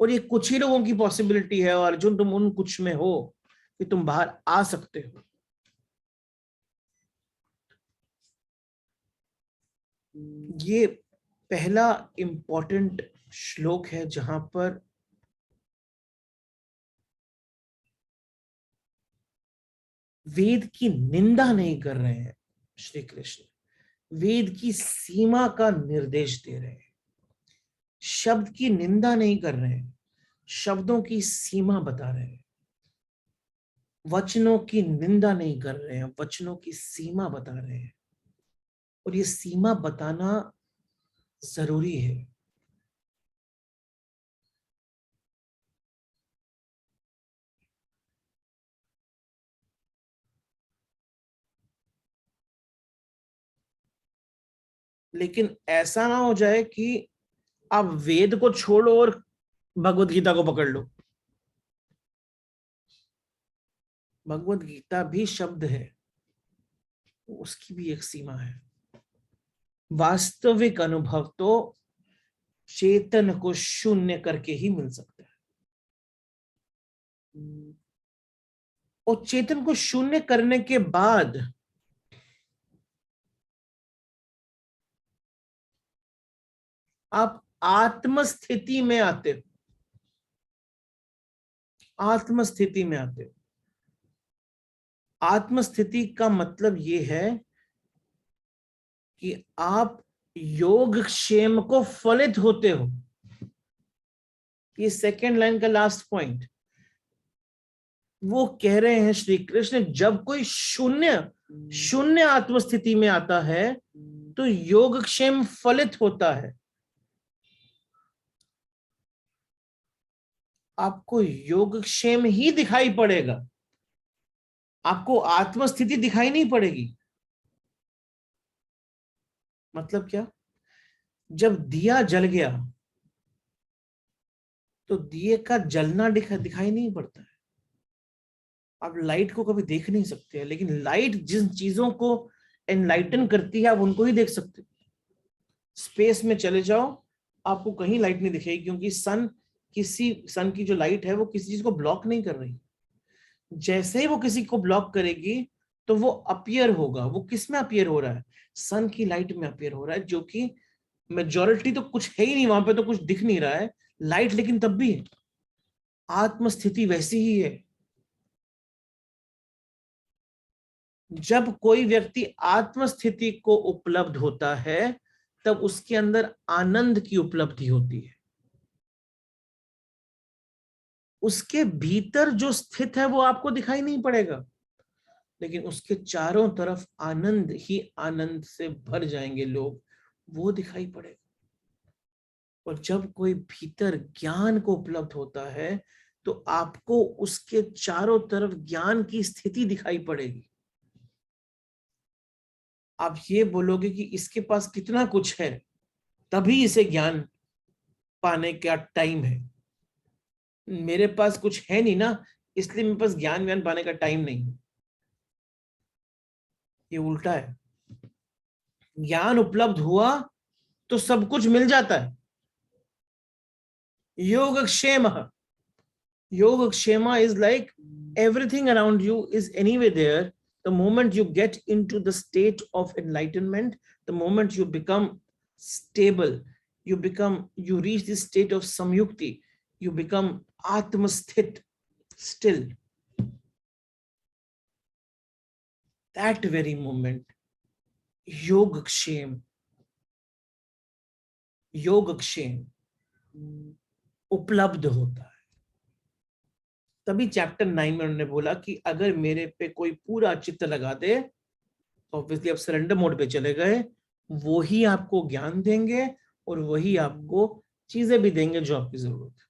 और ये कुछ ही लोगों की पॉसिबिलिटी है, और अर्जुन तुम उन कुछ में हो कि तुम बाहर आ सकते हो। ये पहला इंपॉर्टेंट श्लोक है जहां पर वेद की निंदा नहीं कर रहे हैं श्री कृष्ण, वेद की सीमा का निर्देश दे रहे हैं। शब्द की निंदा नहीं कर रहे हैं, शब्दों की सीमा बता रहे हैं। वचनों की निंदा नहीं कर रहे हैं, वचनों की सीमा बता रहे हैं। और ये सीमा बताना जरूरी है। लेकिन ऐसा ना हो जाए कि आप वेद को छोड़ो और भगवत गीता को पकड़ लो। भगवत गीता भी शब्द है, उसकी भी एक सीमा है। वास्तविक अनुभव तो चेतन को शून्य करके ही मिल सकता है। और चेतन को शून्य करने के बाद आप आत्मस्थिति में आते हो। आत्मस्थिति में आते हो। आत्मस्थिति का मतलब यह है कि आप योगक्षेम को फलित होते हो। ये सेकेंड लाइन का लास्ट पॉइंट, वो कह रहे हैं श्री कृष्ण, जब कोई शून्य शून्य आत्मस्थिति में आता है तो योगक्षेम फलित होता है। आपको योगक्षेम ही दिखाई पड़ेगा, आपको आत्मस्थिति दिखाई नहीं पड़ेगी। मतलब क्या? जब दिया जल गया तो दिए का जलना दिखाई नहीं पड़ता है। आप लाइट को कभी देख नहीं सकते हैं, लेकिन लाइट जिन चीजों को एनलाइटन करती है आप उनको ही देख सकते हो। स्पेस में चले जाओ, आपको कहीं लाइट नहीं दिखेगी, क्योंकि सन की जो लाइट है वो किसी चीज को ब्लॉक नहीं कर रही। जैसे ही वो किसी को ब्लॉक करेगी तो वो अपीयर होगा। वो किस में अपीयर हो रहा है? सन की लाइट में अपीयर हो रहा है, जो कि मेजॉरिटी तो कुछ है ही नहीं वहां पे, तो कुछ दिख नहीं रहा है लाइट, लेकिन तब भी है। आत्मस्थिति वैसी ही है। जब कोई व्यक्ति आत्मस्थिति को उपलब्ध होता है तब उसके अंदर आनंद की उपलब्धि होती है। उसके भीतर जो स्थित है वो आपको दिखाई नहीं पड़ेगा, लेकिन उसके चारों तरफ आनंद ही आनंद से भर जाएंगे लोग, वो दिखाई पड़ेगा। और जब कोई भीतर ज्ञान को उपलब्ध होता है तो आपको उसके चारों तरफ ज्ञान की स्थिति दिखाई पड़ेगी। आप ये बोलोगे कि इसके पास कितना कुछ है, तभी इसे ज्ञान पाने का टाइम है। मेरे पास कुछ है नहीं ना, इसलिए मेरे पास ज्ञान व्यान पाने का टाइम नहीं है। ये उल्टा है। ज्ञान उपलब्ध हुआ तो सब कुछ मिल जाता है। योगक्षेम, Yogakshema is like everything around you is anyway there. The moment you get into the state of enlightenment, the moment you become stable, you reach this state of samyukti, you become atmasthit, still. That very moment, Yogakshema उपलब्ध होता है। तभी chapter 9 में उन्होंने बोला कि अगर मेरे पे कोई पूरा चित्त लगा दे तो ऑब्वियसली आप सरेंडर मोड पे चले गए, वो ही आपको ज्ञान देंगे और वही आपको चीजें भी देंगे जो आपकी जरूरत है।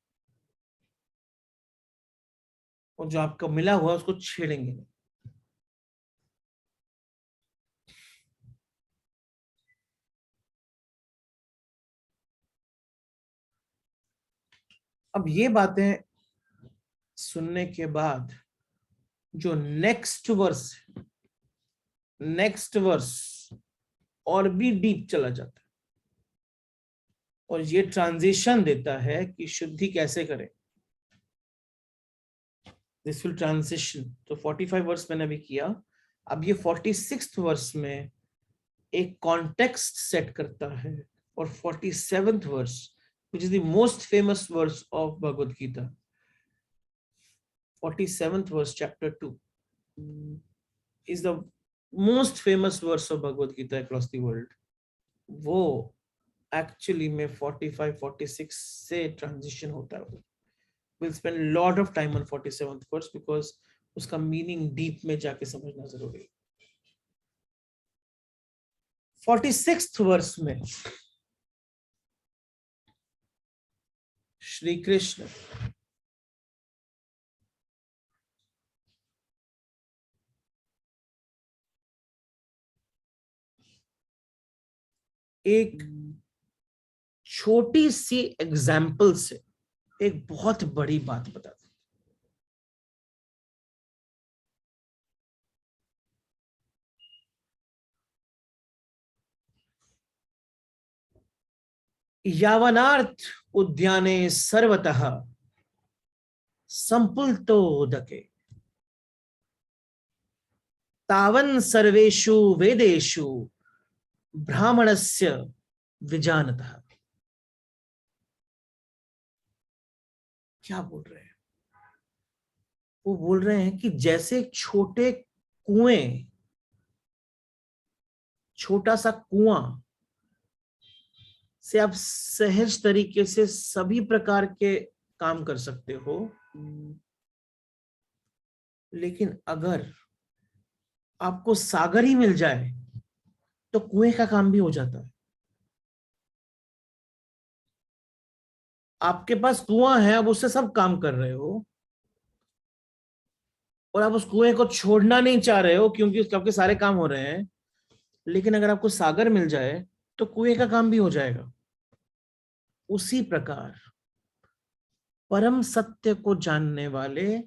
और जो आपका मिला हुआ उसको छेड़ेंगे नहीं। अब ये बातें सुनने के बाद जो नेक्स्ट वर्स और भी डीप चला जाता है और ये ट्रांजिशन देता है कि शुद्धि कैसे करें। This will transition. तो 45 वर्स मैंने अभी किया। अब ये 46th वर्स में एक कॉन्टेक्स्ट सेट करता है और 47th verse, which is the most famous verse of Bhagavad Gita, 47th verse, chapter 2, is the most famous verse of Bhagavad Gita across the world. वो एक्चुअली में 45-46 से ट्रांजिशन होता है। We'll spend a lot of time on 47th verse because उसका meaning deep में जाके समझना जरूरी है। 46th वर्स में श्री कृष्ण एक छोटी सी एग्जाम्पल से एक बहुत बड़ी बात बताते। यावनार्थ उद्याने सर्वतः संपुल्तोदके तावन् सर्वेषु वेदेषु ब्राह्मणस्य विजानतः। क्या बोल रहे हैं? वो बोल रहे हैं कि जैसे छोटे कुएं, छोटा सा कुआं से आप सहज तरीके से सभी प्रकार के काम कर सकते हो, लेकिन अगर आपको सागर ही मिल जाए तो कुएं का काम भी हो जाता है। आपके पास कुआं है, अब उससे सब काम कर रहे हो और आप उस कुएं को छोड़ना नहीं चाह रहे हो क्योंकि उसके आपके सारे काम हो रहे हैं, लेकिन अगर आपको सागर मिल जाए तो कुएं का काम भी हो जाएगा। उसी प्रकार परम सत्य को जानने वाले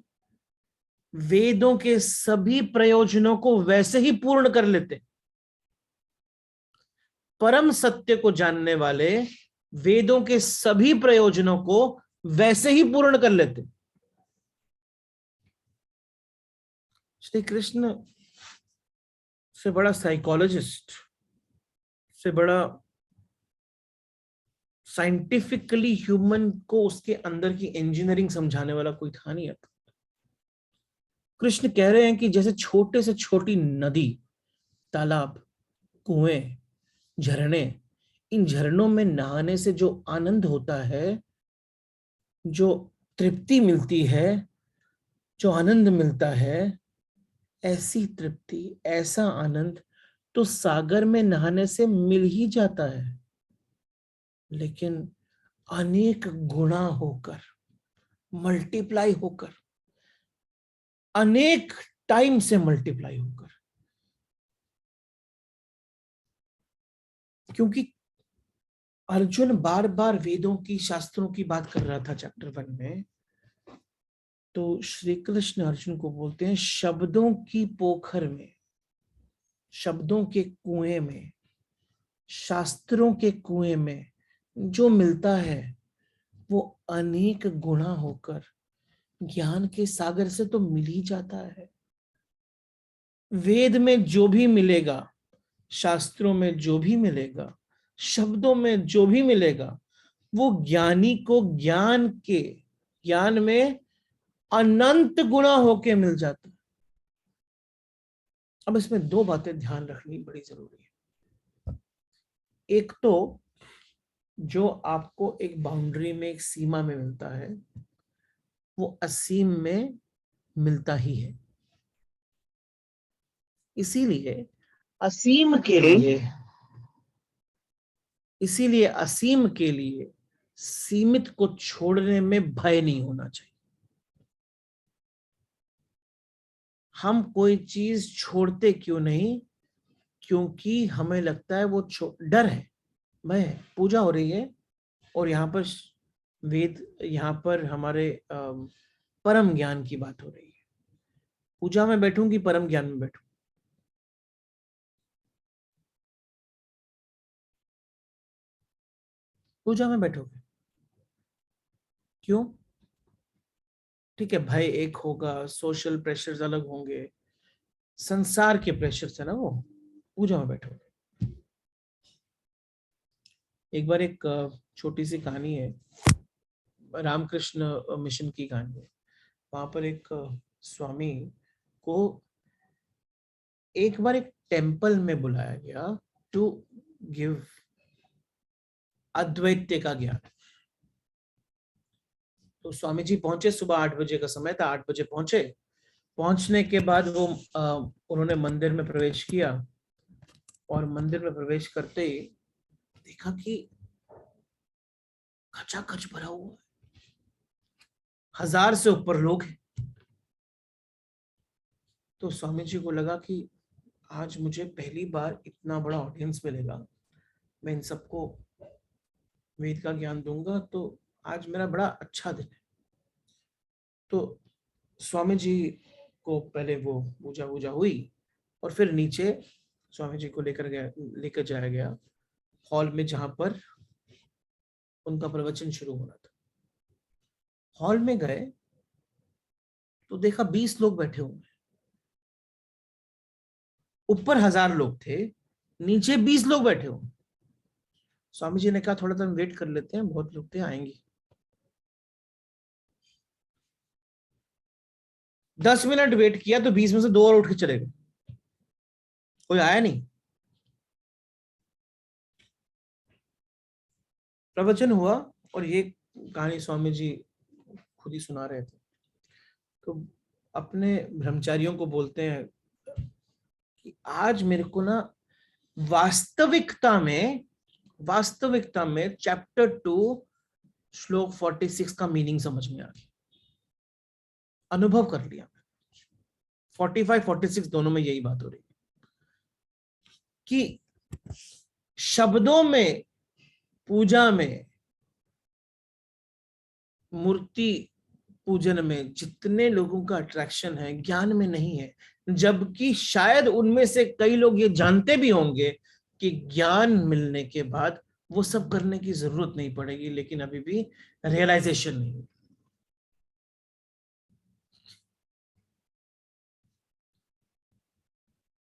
वेदों के सभी प्रयोजनों को वैसे ही पूर्ण कर लेते। परम सत्य को जानने वाले वेदों के सभी प्रयोजनों को वैसे ही पूर्ण कर लेते। श्री कृष्ण से बड़ा साइकोलॉजिस्ट, से बड़ा साइंटिफिकली ह्यूमन को उसके अंदर की इंजीनियरिंग समझाने वाला कोई था नहीं। अब कृष्ण कह रहे हैं कि जैसे छोटे से छोटी नदी, तालाब, कुएं, झरने, इन झरनों में नहाने से जो आनंद होता है, जो तृप्ति मिलती है, जो आनंद मिलता है, ऐसी तृप्ति, ऐसा आनंद तो सागर में नहाने से मिल ही जाता है, लेकिन अनेक गुना होकर, मल्टीप्लाई होकर, अनेक टाइम से मल्टीप्लाई होकर। क्योंकि अर्जुन बार बार वेदों की, शास्त्रों की बात कर रहा था चैप्टर 1 में, तो श्री कृष्ण अर्जुन को बोलते हैं शब्दों की पोखर में, शब्दों के कुएं में, शास्त्रों के कुएं में जो मिलता है वो अनेक गुना होकर ज्ञान के सागर से तो मिल ही जाता है। वेद में जो भी मिलेगा, शास्त्रों में जो भी मिलेगा, शब्दों में जो भी मिलेगा, वो ज्ञानी को ज्ञान में अनंत गुना होके मिल जाता है। अब इसमें दो बातें ध्यान रखनी बड़ी जरूरी है। एक तो जो आपको एक बाउंड्री में, एक सीमा में मिलता है, वो असीम में मिलता ही है। इसीलिए असीम के लिए सीमित को छोड़ने में भय नहीं होना चाहिए। हम कोई चीज छोड़ते क्यों नहीं? क्योंकि हमें लगता है वो डर है, भय है। पूजा हो रही है और यहाँ पर वेद, यहाँ पर हमारे परम ज्ञान की बात हो रही है, पूजा में बैठूं कि परम ज्ञान में बैठूं? पूजा में बैठोगे? क्यों? ठीक है भाई, एक होगा सोशल प्रेशर्स अलग होंगे, संसार के प्रेशर से ना वो पूजा में बैठोगे। एक बार एक छोटी सी कहानी है, रामकृष्ण मिशन की कहानी है। वहां पर एक स्वामी को एक बार एक टेम्पल में बुलाया गया टू गिव अद्वैत का ज्ञान। तो स्वामी जी पहुंचे, सुबह 8 बजे का समय था, 8 बजे पहुंचे। पहुंचने के बाद वो उन्होंने मंदिर में प्रवेश किया, और मंदिर में प्रवेश करते ही देखा कि खचाखच भरा हुआ है, 1000 से ऊपर लोग हैं। तो स्वामी जी को लगा कि आज मुझे पहली बार इतना बड़ा ऑडियंस मिलेगा, मैं इन सबको वेद का ज्ञान दूंगा, तो आज मेरा बड़ा अच्छा दिन है। तो स्वामी जी को पहले वो पूजा वूजा हुई, और फिर नीचे स्वामी जी को लेकर जाया गया हॉल में, जहां पर उनका प्रवचन शुरू होना था। हॉल में गए तो देखा 20 लोग बैठे हुए हैं। ऊपर 1000 लोग थे, नीचे 20 लोग बैठे हुए। स्वामी जी ने कहा थोड़ा सा वेट कर लेते हैं, बहुत लोग थे, आएंगे। 10 मिनट वेट किया तो 20 में से 2 और उठ के चले गए, कोई आया नहीं। प्रवचन हुआ, और ये कहानी स्वामी जी खुद ही सुना रहे थे। तो अपने ब्रह्मचारियों को बोलते हैं कि आज मेरे को ना वास्तविकता में चैप्टर 2 श्लोक 46 का मीनिंग समझ में आ गया, अनुभव कर लिया। 45-46 दोनों में यही बात हो रही है कि शब्दों में, पूजा में, मूर्ति पूजन में जितने लोगों का अट्रैक्शन है, ज्ञान में नहीं है। जबकि शायद उनमें से कई लोग ये जानते भी होंगे कि ज्ञान मिलने के बाद वो सब करने की जरूरत नहीं पड़ेगी, लेकिन अभी भी रियलाइजेशन नहीं हुई।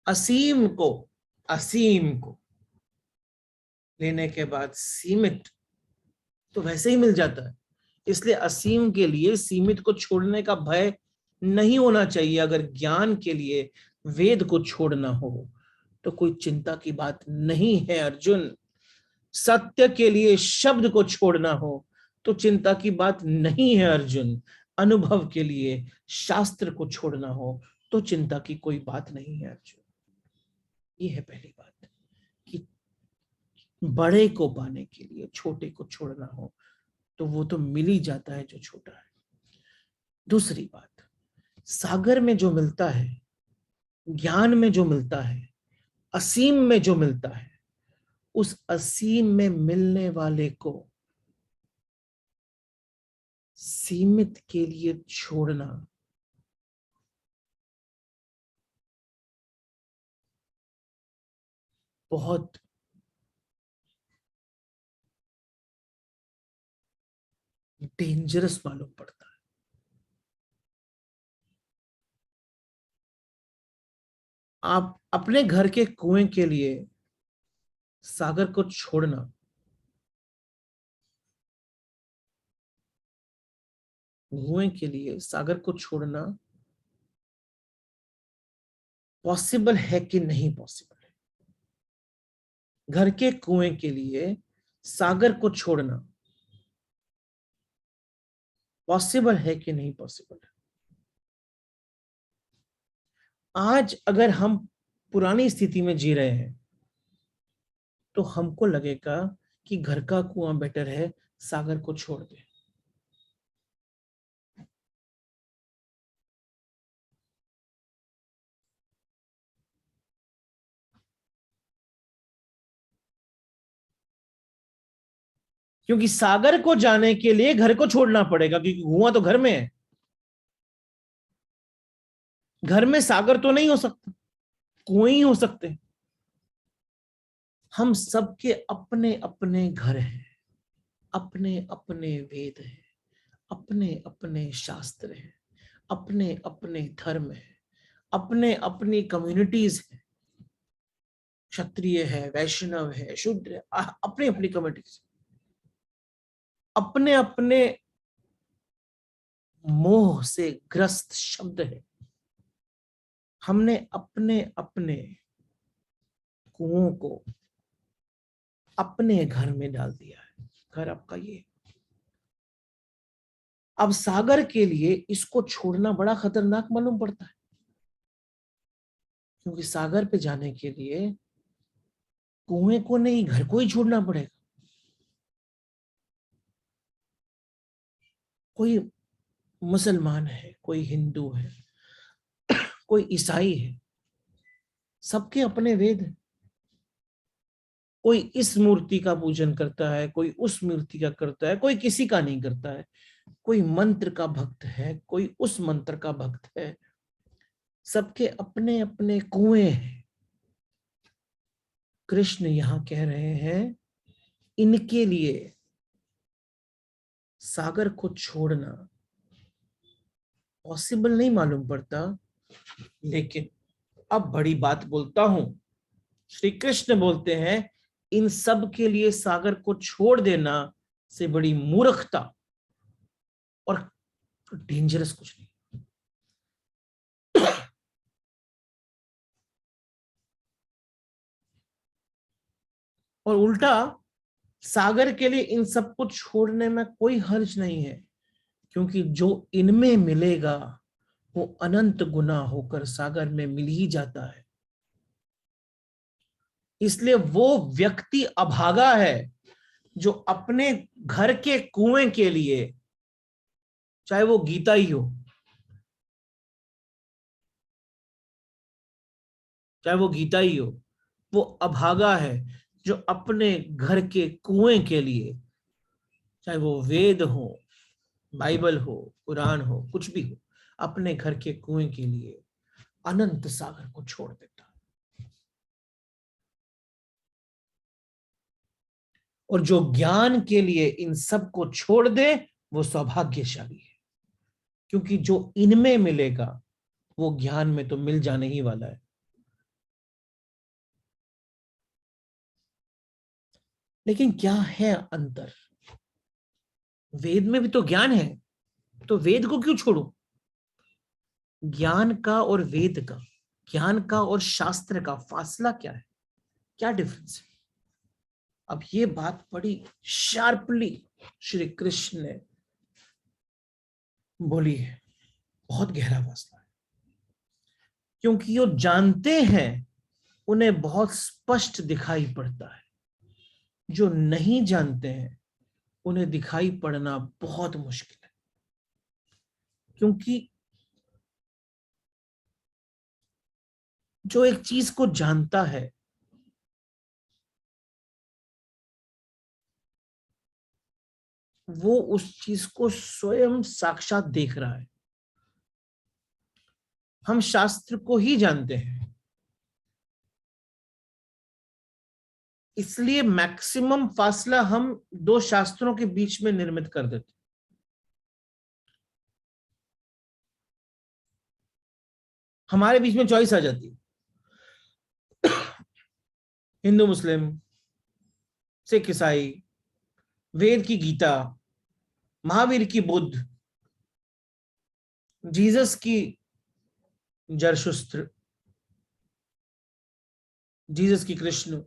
असीम को लेने के बाद सीमित तो वैसे ही मिल जाता है। इसलिए असीम के लिए सीमित को छोड़ने का भय नहीं होना चाहिए। अगर ज्ञान के लिए वेद को छोड़ना हो तो कोई चिंता की बात नहीं है अर्जुन। सत्य के लिए शब्द को छोड़ना हो तो चिंता की बात नहीं है अर्जुन। अनुभव के लिए शास्त्र को छोड़ना हो तो चिंता की कोई बात नहीं है अर्जुन। ये है पहली बात, कि बड़े को पाने के लिए छोटे को छोड़ना हो तो वो तो मिल ही जाता है जो छोटा है। दूसरी बात, सागर में जो मिलता है, ज्ञान में जो मिलता है, असीम में जो मिलता है, उस असीम में मिलने वाले को सीमित के लिए छोड़ना बहुत डेंजरस मालूम पड़ता है। आप अपने घर के कुएं के लिए सागर को छोड़ना, कुएं के लिए सागर को छोड़ना पॉसिबल है कि नहीं पॉसिबल है? घर के कुएं के लिए सागर को छोड़ना पॉसिबल है कि नहीं पॉसिबल है? आज अगर हम पुरानी स्थिति में जी रहे हैं तो हमको लगेगा कि घर का कुआं बेटर है, सागर को छोड़ दे। क्योंकि सागर को जाने के लिए घर को छोड़ना पड़ेगा, क्योंकि कुआं तो घर में है। घर में सागर तो नहीं हो सकता, कुएं ही हो सकते हैं। हम सबके अपने अपने घर हैं, अपने अपने वेद हैं, अपने अपने शास्त्र हैं, अपने अपने धर्म हैं, अपने अपनी कम्युनिटीज हैं। क्षत्रिय है, वैष्णव है, शूद्र है, अपनी अपनी कम्युनिटीज, अपने अपने मोह से ग्रस्त शब्द है। हमने अपने अपने कुओं को अपने घर में डाल दिया है। घर आपका ये। अब सागर के लिए इसको छोड़ना बड़ा खतरनाक मालूम पड़ता है, क्योंकि सागर पे जाने के लिए कुएं को नहीं, घर को ही छोड़ना पड़ेगा। कोई मुसलमान है, कोई हिंदू है, कोई ईसाई है, सबके अपने वेद हैं। कोई इस मूर्ति का पूजन करता है, कोई उस मूर्ति का करता है, कोई किसी का नहीं करता है। कोई मंत्र का भक्त है, कोई उस मंत्र का भक्त है। सबके अपने अपने कुएं हैं। कृष्ण यहां कह रहे हैं, इनके लिए सागर को छोड़ना पॉसिबल नहीं मालूम पड़ता। लेकिन अब बड़ी बात बोलता हूं, श्री कृष्ण बोलते हैं, इन सब के लिए सागर को छोड़ देना से बड़ी मूर्खता और डेंजरस कुछ नहीं। और उल्टा, सागर के लिए इन सब को छोड़ने में कोई हर्ज नहीं है, क्योंकि जो इनमें मिलेगा वो अनंत गुना होकर सागर में मिल ही जाता है। इसलिए वो व्यक्ति अभागा है जो अपने घर के कुएं के लिए, चाहे वो गीता ही हो, चाहे वो गीता ही हो, वो अभागा है जो अपने घर के कुएं के लिए, चाहे वो वेद हो, बाइबल हो, कुरान हो, कुछ भी हो, अपने घर के कुएं के लिए अनंत सागर को छोड़ देता है। और जो ज्ञान के लिए इन सब को छोड़ दे वो सौभाग्यशाली है, क्योंकि जो इनमें मिलेगा वो ज्ञान में तो मिल जाने ही वाला है। लेकिन क्या है अंतर? वेद में भी तो ज्ञान है, तो वेद को क्यों छोड़ो? ज्ञान का और वेद का, ज्ञान का और शास्त्र का फासला क्या है? क्या डिफरेंस है? अब ये बात बड़ी शार्पली श्री कृष्ण ने बोली है। बहुत गहरा फासला है, क्योंकि वो जानते हैं, उन्हें बहुत स्पष्ट दिखाई पड़ता है। जो नहीं जानते हैं उन्हें दिखाई पड़ना बहुत मुश्किल है, क्योंकि जो एक चीज को जानता है वो उस चीज को स्वयं साक्षात देख रहा है। हम शास्त्र को ही जानते हैं, इसलिए मैक्सिमम फासला हम दो शास्त्रों के बीच में निर्मित कर देते। हमारे बीच में चॉइस आ जाती है, हिंदू मुस्लिम, सिख ईसाई, वेद की गीता, महावीर की बुद्ध, जीसस की जरशुस्त्र, जीसस की कृष्ण।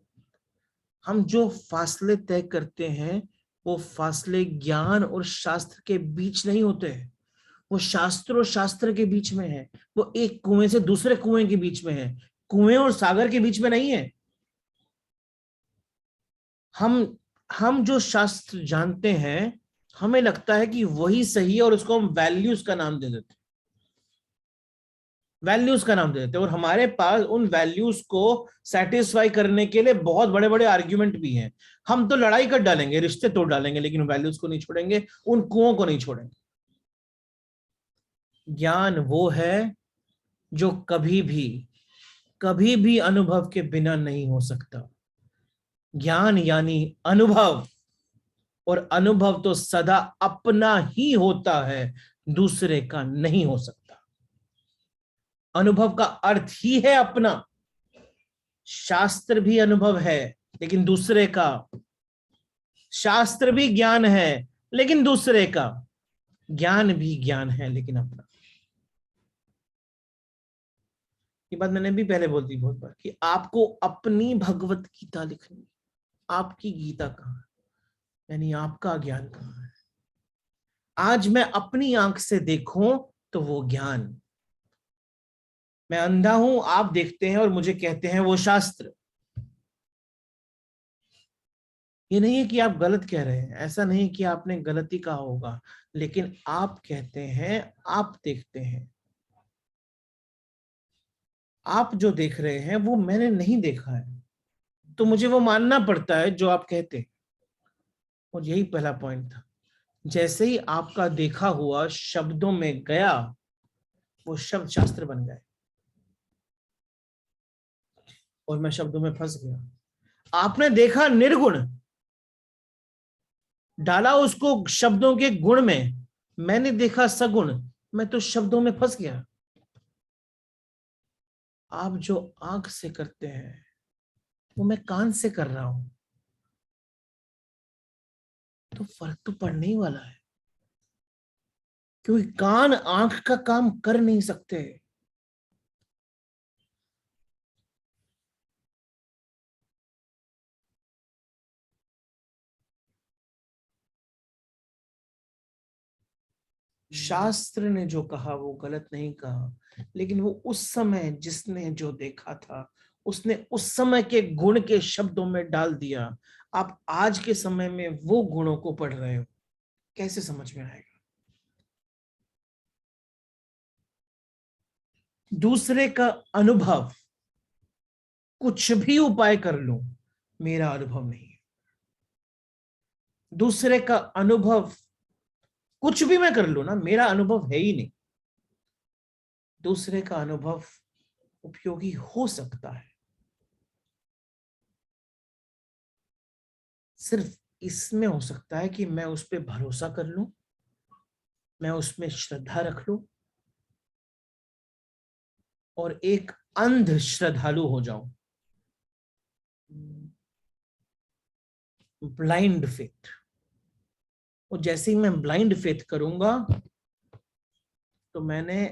हम जो फासले तय करते हैं वो फासले ज्ञान और शास्त्र के बीच नहीं होते हैं, वो शास्त्र और शास्त्र के बीच में है। वो एक कुएं से दूसरे कुएं के बीच में है, कुएं और सागर के बीच में नहीं है। हम जो शास्त्र जानते हैं हमें लगता है कि वही सही है और उसको हम वैल्यूज का नाम दे देते हैं, वैल्यूज का नाम दे देते हैं। और हमारे पास उन वैल्यूज को सेटिस्फाई करने के लिए बहुत बड़े बड़े आर्ग्यूमेंट भी हैं। हम तो लड़ाई कर डालेंगे, रिश्ते तोड़ डालेंगे, लेकिन वैल्यूज को नहीं छोड़ेंगे, उन कुओं को नहीं छोड़ेंगे। ज्ञान वो है जो कभी भी अनुभव के बिना नहीं हो सकता। ज्ञान यानी अनुभव, और अनुभव तो सदा अपना ही होता है, दूसरे का नहीं हो सकता। अनुभव का अर्थ ही है अपना। शास्त्र भी अनुभव है लेकिन दूसरे का, शास्त्र भी ज्ञान है लेकिन दूसरे का, ज्ञान भी ज्ञान है लेकिन अपना। ये बात मैंने भी पहले बोल दी बहुत बार कि आपको अपनी भगवत गीता लिखनी। आपकी गीता कहाँ है, यानी आपका ज्ञान कहाँ है। आज मैं अपनी आंख से देखूं तो वो ज्ञान। मैं अंधा हूं, आप देखते हैं और मुझे कहते हैं वो शास्त्र। ये नहीं है कि आप गलत कह रहे हैं, ऐसा नहीं कि आपने गलती कहा होगा, लेकिन आप कहते हैं, आप देखते हैं। आप जो देख रहे हैं वो मैंने नहीं देखा है, तो मुझे वो मानना पड़ता है जो आप कहते हैं। और यही पहला पॉइंट था। जैसे ही आपका देखा हुआ शब्दों में गया, वो शब्द शास्त्र बन गए और मैं शब्दों में फंस गया। आपने देखा निर्गुण, डाला उसको शब्दों के गुण में, मैंने देखा सगुण, मैं तो शब्दों में फंस गया। आप जो आंख से करते हैं वो मैं कान से कर रहा हूं, तो फर्क तो पड़ने ही वाला है, क्योंकि कान आंख का काम कर नहीं सकते। शास्त्र ने जो कहा वो गलत नहीं कहा, लेकिन वो उस समय जिसने जो देखा था उसने उस समय के गुण के शब्दों में डाल दिया। आप आज के समय में वो गुणों को पढ़ रहे हो, कैसे समझ में आएगा। दूसरे का अनुभव, कुछ भी उपाय कर लूं, मेरा अनुभव नहीं है। दूसरे का अनुभव, कुछ भी मैं कर लूं ना, मेरा अनुभव है ही नहीं। दूसरे का अनुभव उपयोगी हो सकता है, सिर्फ इसमें हो सकता है कि मैं उस पर भरोसा कर लूं, मैं उसमें श्रद्धा रख लूं और एक अंध श्रद्धालु हो जाऊं, ब्लाइंड फेथ। और जैसे ही मैं ब्लाइंड फेथ करूंगा तो मैंने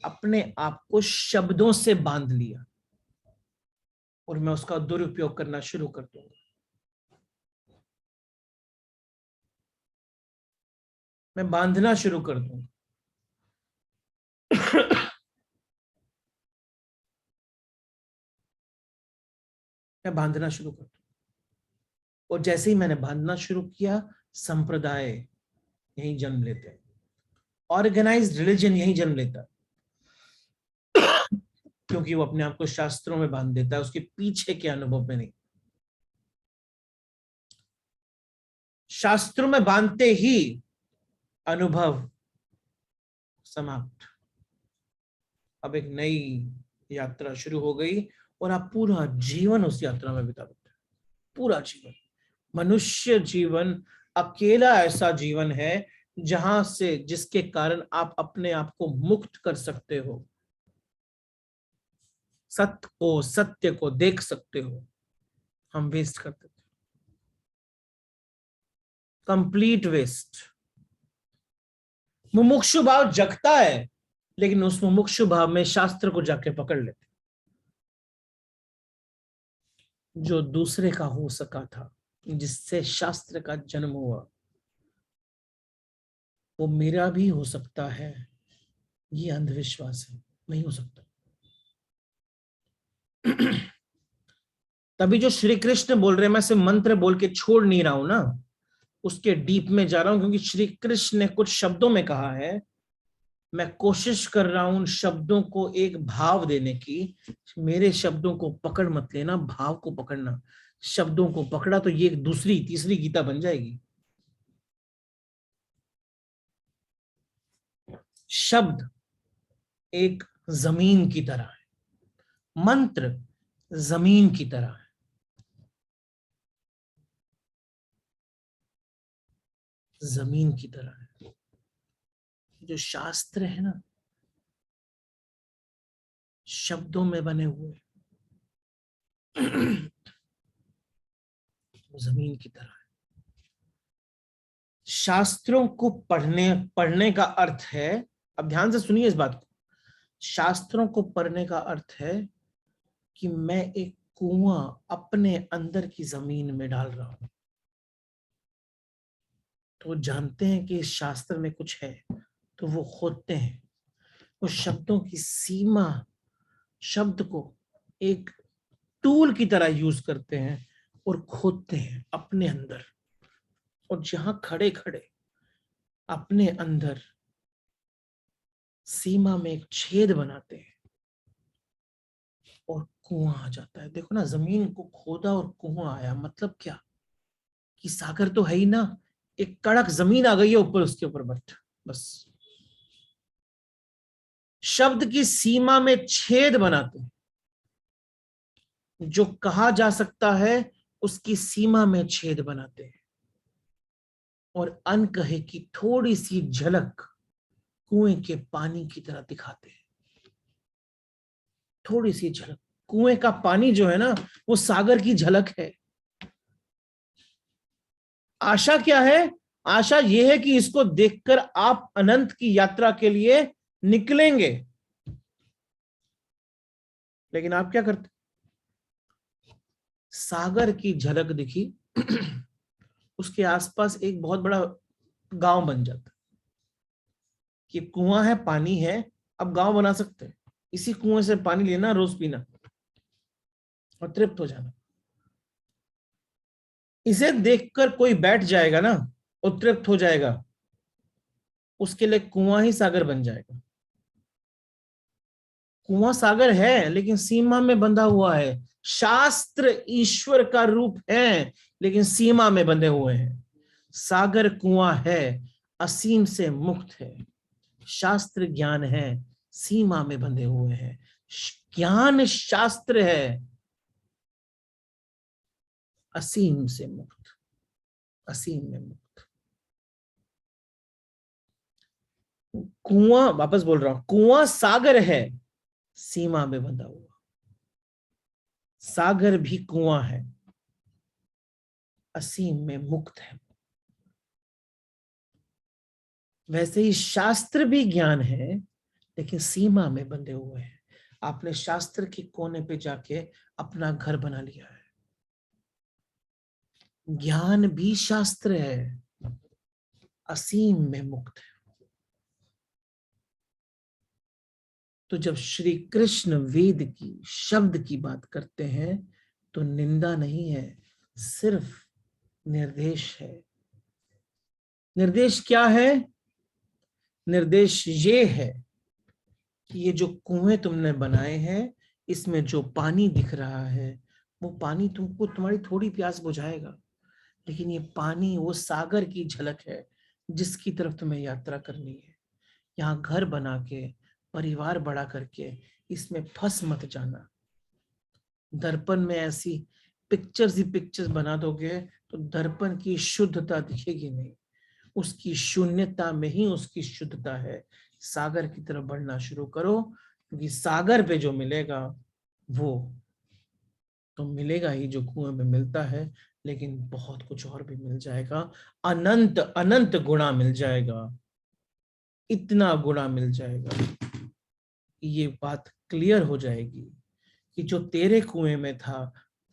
अपने आप को शब्दों से बांध लिया और मैं उसका दुरुपयोग करना शुरू कर दूंगा। मैं बांधना शुरू कर दूंगा। मैं बांधना शुरू कर दूंगा। और जैसे ही मैंने बांधना शुरू किया, संप्रदाय यही जन्म लेते हैं, ऑर्गेनाइज्ड रिलीजन यही जन्म लेता है, क्योंकि वो अपने आप को शास्त्रों में बांध देता है, उसके पीछे के अनुभव में नहीं। शास्त्रों में बांधते ही अनुभव समाप्त। अब एक नई यात्रा शुरू हो गई और आप पूरा जीवन उस यात्रा में बिता देते हैं। पूरा जीवन, मनुष्य जीवन अकेला ऐसा जीवन है जहां से, जिसके कारण आप अपने आप को मुक्त कर सकते हो, सत्य को देख सकते हो। हम वेस्ट कर देते, कंप्लीट वेस्ट। मुमुक्षु भाव जगता है, लेकिन उस मुमुक्षु भाव में शास्त्र को जाके पकड़ लेते। जो दूसरे का हो सका था, जिससे शास्त्र का जन्म हुआ, वो मेरा भी हो सकता है, ये अंधविश्वास है, नहीं हो सकता। तभी जो श्री कृष्ण बोल रहे हैं, मैं सिर्फ मंत्र बोल के छोड़ नहीं रहा हूं ना, उसके डीप में जा रहा हूं, क्योंकि श्री कृष्ण ने कुछ शब्दों में कहा है। मैं कोशिश कर रहा हूं उन शब्दों को एक भाव देने की। मेरे शब्दों को पकड़ मत लेना, भाव को पकड़ना। शब्दों को पकड़ा तो ये दूसरी तीसरी गीता बन जाएगी। शब्द एक जमीन की तरह है, मंत्र जमीन की तरह है। जमीन की तरह है। जो शास्त्र है ना, शब्दों में बने हुए, जमीन की तरह है। शास्त्रों को पढ़ने पढ़ने का अर्थ है, अब ध्यान से सुनिए इस बात को, शास्त्रों को पढ़ने का अर्थ है कि मैं एक कुआं अपने अंदर की जमीन में डाल रहा हूं। तो जानते हैं कि इस शास्त्र में कुछ है, तो वो खोदते हैं, उस शब्दों की सीमा, शब्द को एक टूल की तरह यूज करते हैं और खोदते हैं अपने अंदर, और जहां खड़े खड़े अपने अंदर सीमा में एक छेद बनाते हैं और कुआं आ जाता है। देखो ना, जमीन को खोदा और कुआं आया, मतलब क्या कि सागर तो है ही ना, एक कड़क जमीन आ गई है ऊपर, उसके ऊपर बट बस शब्द की सीमा में छेद बनाते हैं, जो कहा जा सकता है उसकी सीमा में छेद बनाते हैं, और अनकहे की थोड़ी सी झलक कुएं के पानी की तरह दिखाते हैं। थोड़ी सी झलक, कुएं का पानी जो है ना, वो सागर की झलक है। आशा क्या है? आशा यह है कि इसको देखकर आप अनंत की यात्रा के लिए निकलेंगे। लेकिन आप क्या करते? सागर की झलक दिखी, उसके आसपास एक बहुत बड़ा गांव बन जाता है कि कुआं है, पानी है, अब गांव बना सकते हैं। इसी कुएं से पानी लेना, रोज पीना और तृप्त हो जाना। इसे देखकर कोई बैठ जाएगा ना और तृप्त हो जाएगा, उसके लिए कुआं ही सागर बन जाएगा। कुआं सागर है लेकिन सीमा में बंधा हुआ है। शास्त्र ईश्वर का रूप है लेकिन सीमा में बंधे हुए हैं। सागर कुआं है, असीम से मुक्त है। शास्त्र ज्ञान है, सीमा में बंधे हुए हैं। ज्ञान शास्त्र है, असीम से मुक्त, असीम में मुक्त। कुआं, वापस बोल रहा हूं, कुआं सागर है, सीमा में बंधा हुआ। सागर भी कुआं है, असीम में मुक्त है। वैसे ही शास्त्र भी ज्ञान है लेकिन सीमा में बंधे हुए हैं। आपने शास्त्र के कोने पे जाके अपना घर बना लिया है। ज्ञान भी शास्त्र है, असीम में मुक्त है। तो जब श्री कृष्ण वेद की, शब्द की बात करते हैं तो निंदा नहीं है, सिर्फ निर्देश है। निर्देश क्या है? निर्देश ये है कि ये जो कुएं तुमने बनाए हैं, इसमें जो पानी दिख रहा है, वो पानी तुमको, तुम्हारी थोड़ी प्यास बुझाएगा, लेकिन ये पानी वो सागर की झलक है जिसकी तरफ तुम्हें यात्रा करनी है। यहाँ घर बना के, परिवार बड़ा करके इसमें फंस मत जाना। दर्पण में ऐसी पिक्चर्स ही पिक्चर्स बना दोगे तो दर्पण की शुद्धता दिखेगी नहीं, उसकी शून्यता में ही उसकी शुद्धता है। सागर की तरफ बढ़ना शुरू करो, क्योंकि सागर पे जो मिलेगा वो तो मिलेगा ही जो कुएं में मिलता है, लेकिन बहुत कुछ और भी मिल जाएगा। अनंत अनंत गुणा मिल जाएगा, इतना गुणा मिल जाएगा कि ये बात क्लियर हो जाएगी कि जो तेरे कुएं में था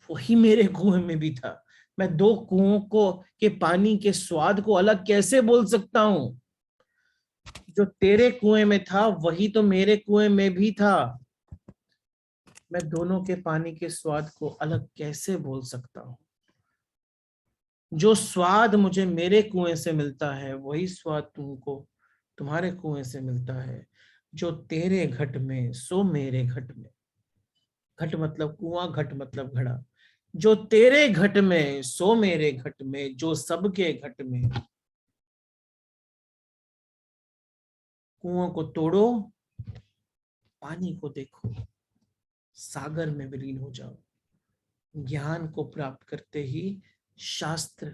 वही मेरे कुएं में भी था। मैं दो कुओं को के पानी के स्वाद को अलग कैसे बोल सकता हूं? जो तेरे कुएं में था वही तो मेरे कुएं में भी था। मैं दोनों के पानी के स्वाद को अलग कैसे बोल सकता हूं? जो स्वाद मुझे मेरे कुएं से मिलता है वही स्वाद तुमको तुम्हारे कुएं से मिलता है। जो तेरे घट में सो मेरे घट में, घट मतलब कुआं, घट मतलब घड़ा। जो तेरे घट में सो मेरे घट में, जो सबके घट में। कुओं को तोड़ो, पानी को देखो, सागर में विलीन हो जाओ। ज्ञान को प्राप्त करते ही शास्त्र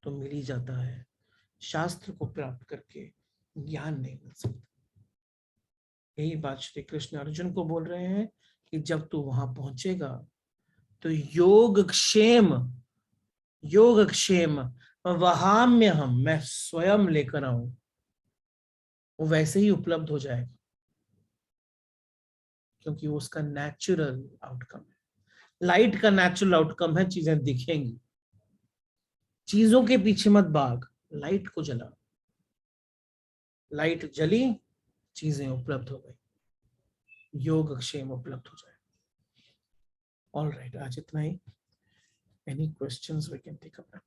तो मिल ही जाता है, शास्त्र को प्राप्त करके ज्ञान नहीं मिल सकता। यही बात श्री कृष्ण अर्जुन को बोल रहे हैं कि जब तू वहां पहुंचेगा तो योग क्षेम वहाम्य हम, मैं स्वयं लेकर आऊं, वो वैसे ही उपलब्ध हो जाएगा, क्योंकि वो उसका नेचुरल आउटकम है। लाइट का नेचुरल आउटकम है, चीजें दिखेंगी। चीजों के पीछे मत भाग, लाइट को जला। लाइट जली, चीजें उपलब्ध हो गई, योग क्षेम उपलब्ध हो जाए। ऑल राइट, आज इतना ही। Any questions we can take up.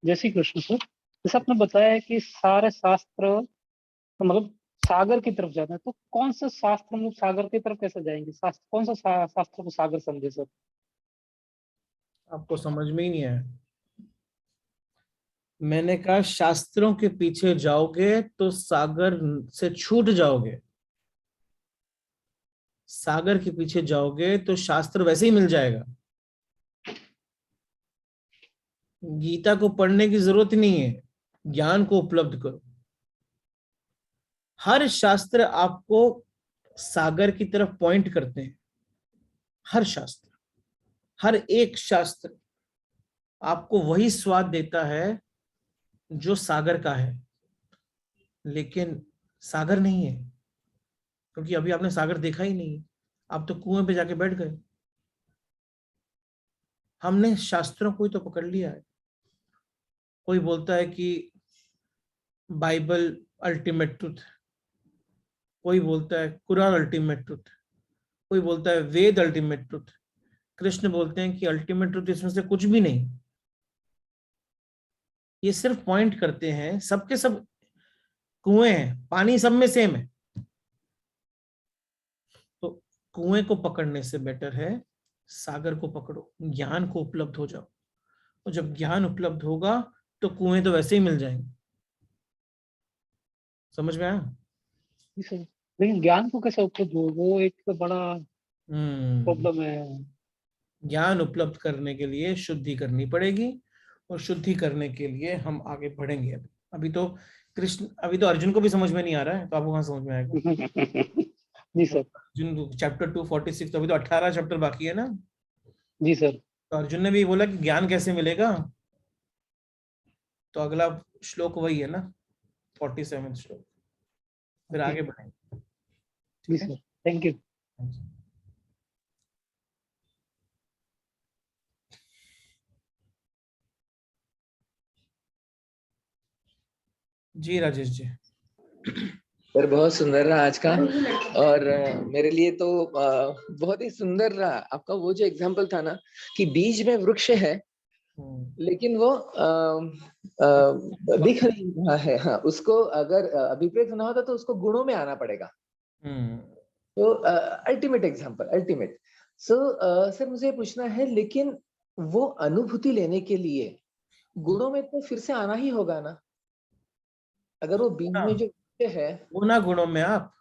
जय श्री कृष्ण सर। जैसे आपने बताया है कि सारे शास्त्र तो मतलब सागर की तरफ जाना है, तो कौन सा शास्त्र हम लोग सागर की तरफ कैसे जाएंगे? शास्त्र कौन सा शास्त्र को सागर समझे सर?
आपको समझ में ही नहीं आया। मैंने कहा शास्त्रों के पीछे जाओगे तो सागर से छूट जाओगे, सागर के पीछे जाओगे तो शास्त्र वैसे ही मिल जाएगा। गीता को पढ़ने की जरूरत नहीं है, ज्ञान को उपलब्ध करो। हर शास्त्र आपको सागर की तरफ पॉइंट करते हैं, हर शास्त्र, हर एक शास्त्र आपको वही स्वाद देता है जो सागर का है, लेकिन सागर नहीं है, क्योंकि अभी आपने सागर देखा ही नहीं, आप तो कुएं पे जाके बैठ गए। हमने शास्त्रों को ही तो पकड़ लिया है। कोई बोलता है कि बाइबल अल्टीमेट ट्रुथ, कोई बोलता है कुरान अल्टीमेट ट्रुथ, कोई बोलता है वेद अल्टीमेट ट्रुथ। कृष्ण बोलते हैं कि अल्टीमेट ट्रुथ इसमें से कुछ भी नहीं, ये सिर्फ पॉइंट करते हैं। सबके सब कुएं हैं, पानी सब में सेम है। तो कुएं को पकड़ने से बेटर है सागर को पकड़ो, ज्ञान को उपलब्ध हो जाओ। और जब ज्ञान उपलब्ध होगा तो कुएं तो वैसे ही मिल जाएंगे। समझ में आया?
जी सर, लेकिन ज्ञान को कैसे उपलब्ध हो, वो एक तो बड़ा प्रॉब्लम है।
ज्ञान उपलब्ध करने के लिए शुद्धि करनी पड़ेगी, और शुद्धि करने के लिए हम आगे बढ़ेंगे। अभी तो कृष्ण, अभी तो अर्जुन को भी समझ में नहीं आ रहा है, तो आपको कहाँ समझ में आएगा?
जी सर।
अर्जुन चैप्टर 246, तो अभी तो 18 चैप्टर बाकी है ना।
जी सर।
तो अर्जुन ने भी बोला कि ज्ञान कैसे मिलेगा, तो अगला श्लोक वही है ना, 47 श्लोक। फिर आगे बढ़ेंगे।
जी
ठीक है,
सर, थैंक यू।
जी राजेश जी।
सर बहुत सुंदर रहा आज का, और मेरे लिए तो बहुत ही सुंदर रहा आपका वो जो एग्जाम्पल था ना, कि बीज में वृक्ष है लेकिन वो दिख नहीं रहा है। हाँ, उसको अगर अभिप्रेत होना होता तो उसको गुणों में आना पड़ेगा। तो ultimate example, ultimate. So sir मुझे ये पूछना है, लेकिन वो अनुभूति लेने के लिए गुणों में तो फिर से आना ही होगा ना? अगर वो बीज में जो है
वो ना गुणों में, आप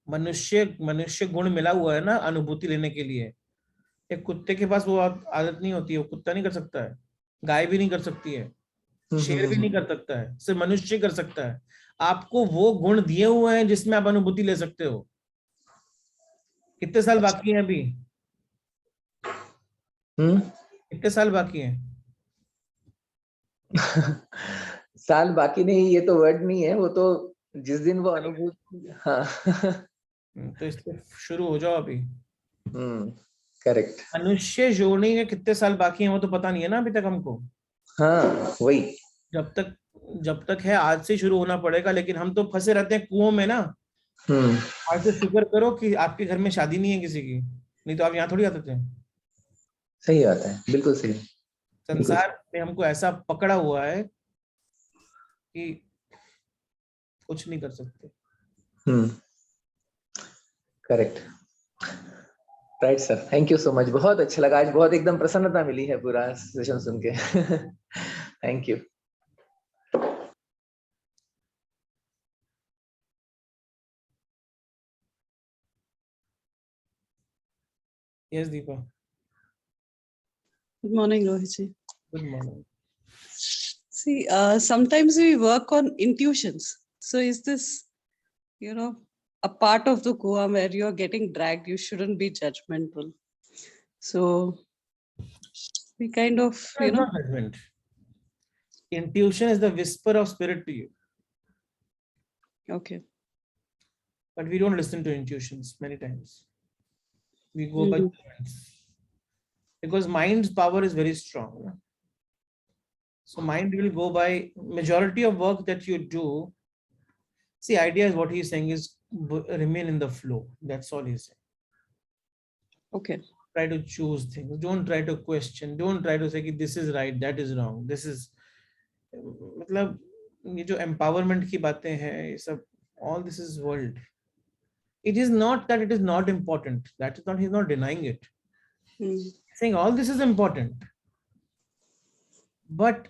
मनुष्य मनुष्य गुण मिला हुआ है ना अनुभूति लेने के लिए। एक कुत्ते के पास वो आदत नहीं होती है, वो कुत्ता नहीं कर सकता है, गाय भी नहीं कर सकती है, शेर भी नहीं कर सकता है, सिर्फ मनुष्य कर सकता है। आपको वो गुण दिए हुए हैं जिसमें आप अनुभूति ले सकते हो। कितने साल बाकी हैं अभी? कितने साल बाकी हैं?
साल बाकी नहीं, ये तो वर्ड नहीं है, वो तो जिस दिन वो अनुभूति। हाँ
तो इसलिए शुरू हो जाओ अभी।
करेक्ट।
मनुष्य जोड़ने के कितने साल बाकी हैं वो तो पता नहीं है ना अभी तक हमको।
हाँ वही,
जब तक है आज से शुरू होना पड़ेगा, लेकिन हम तो फंसे रहते हैं कुओं में ना। आज तो शुक्र करो कि आपके घर में शादी नहीं है किसी की, नहीं तो आप यहाँ थोड़ी आते थे।
सही बात है, बिल्कुल सही।
संसार में हमको ऐसा पकड़ा हुआ है कि कुछ नहीं कर सकते।
Correct, right sir, thank you so much, बहुत अच्छा लगा आज, बहुत एकदम प्रसन्नता मिली है पूरा सेशन सुन के। Thank you.
Yes, Deepa.
Good morning, Rohit.
Good morning.
See, sometimes we work on intuitions. So is this, a part of the koa where you're getting dragged? You shouldn't be judgmental. So we kind of,
It's not judgment. Intuition is the whisper of spirit to you.
Okay.
But we don't listen to intuitions many times. We go by minds. Because mind's power is very strong. So mind will go by majority of work that you do. See, idea is what he's saying is remain in the flow. That's all he's saying.
Okay.
Try to choose things. Don't try to question. Don't try to say this is right, that is wrong. This is मतलब ये जो empowerment की बातें हैं ये सब, all this is world. It is not that it is not important. That is not, he's not denying it. Saying all this is important. But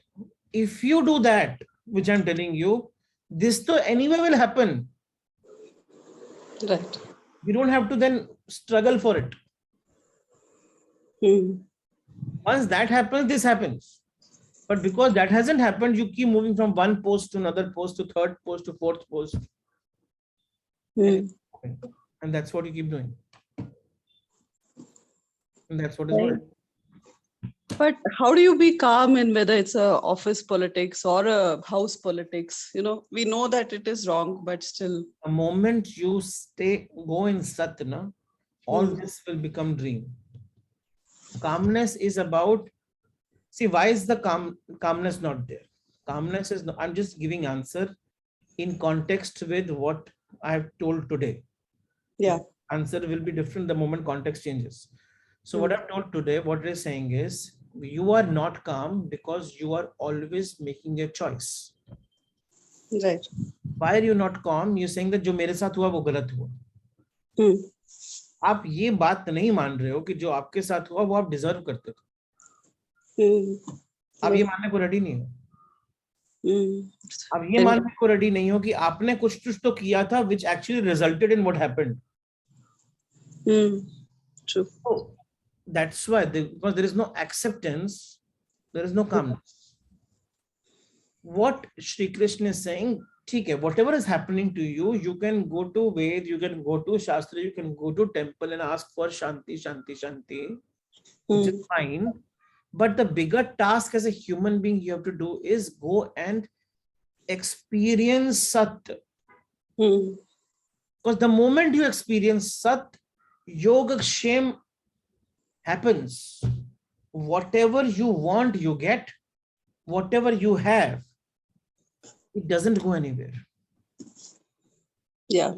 if you do that, which I'm telling you, this to anyway will happen.
Right.
You don't have to then struggle for it. Once that happens, this happens. But because that hasn't happened, you keep moving from one post to another post to third post to fourth post. And that's what you keep doing. And that's what is world.
But how do you be calm in whether it's a office politics or a house politics? We know that it is wrong, but still.
The moment you go in Satna, all this will become dream. Calmness is about, see, why is the calmness not there? Calmness is, I'm just giving answer in context with what I've told today.
Yeah.
Answer will be different the moment context changes. So what I've told today, what they're saying is, you are not calm because you are always making a choice.
Right.
Why are you not calm? You're saying that जो मेरे साथ हुआ वो गलत हुआ. आप ये बात नहीं मान रहे हो कि जो आपके साथ हुआ वो आप डिजर्व करते थे. आप ये मानने को रेडी नहीं हो. अब ये मानने को रेडी नहीं हो कि आपने कुछ तो किया था which actually resulted in what happened.
True.
So that's why, because there is no acceptance, there is no calmness. What Shri Krishna is saying, ठीक है, whatever is happening to you, you can go to Ved, you can go to Shastra, you can go to temple and ask for Shanti, Shanti, Shanti, which is fine. But the bigger task as a human being you have to do is go and experience Sat. Because the moment you experience Sat, Yoga Kshem happens. Whatever you want, you get. Whatever you have, it doesn't go anywhere.
Yeah.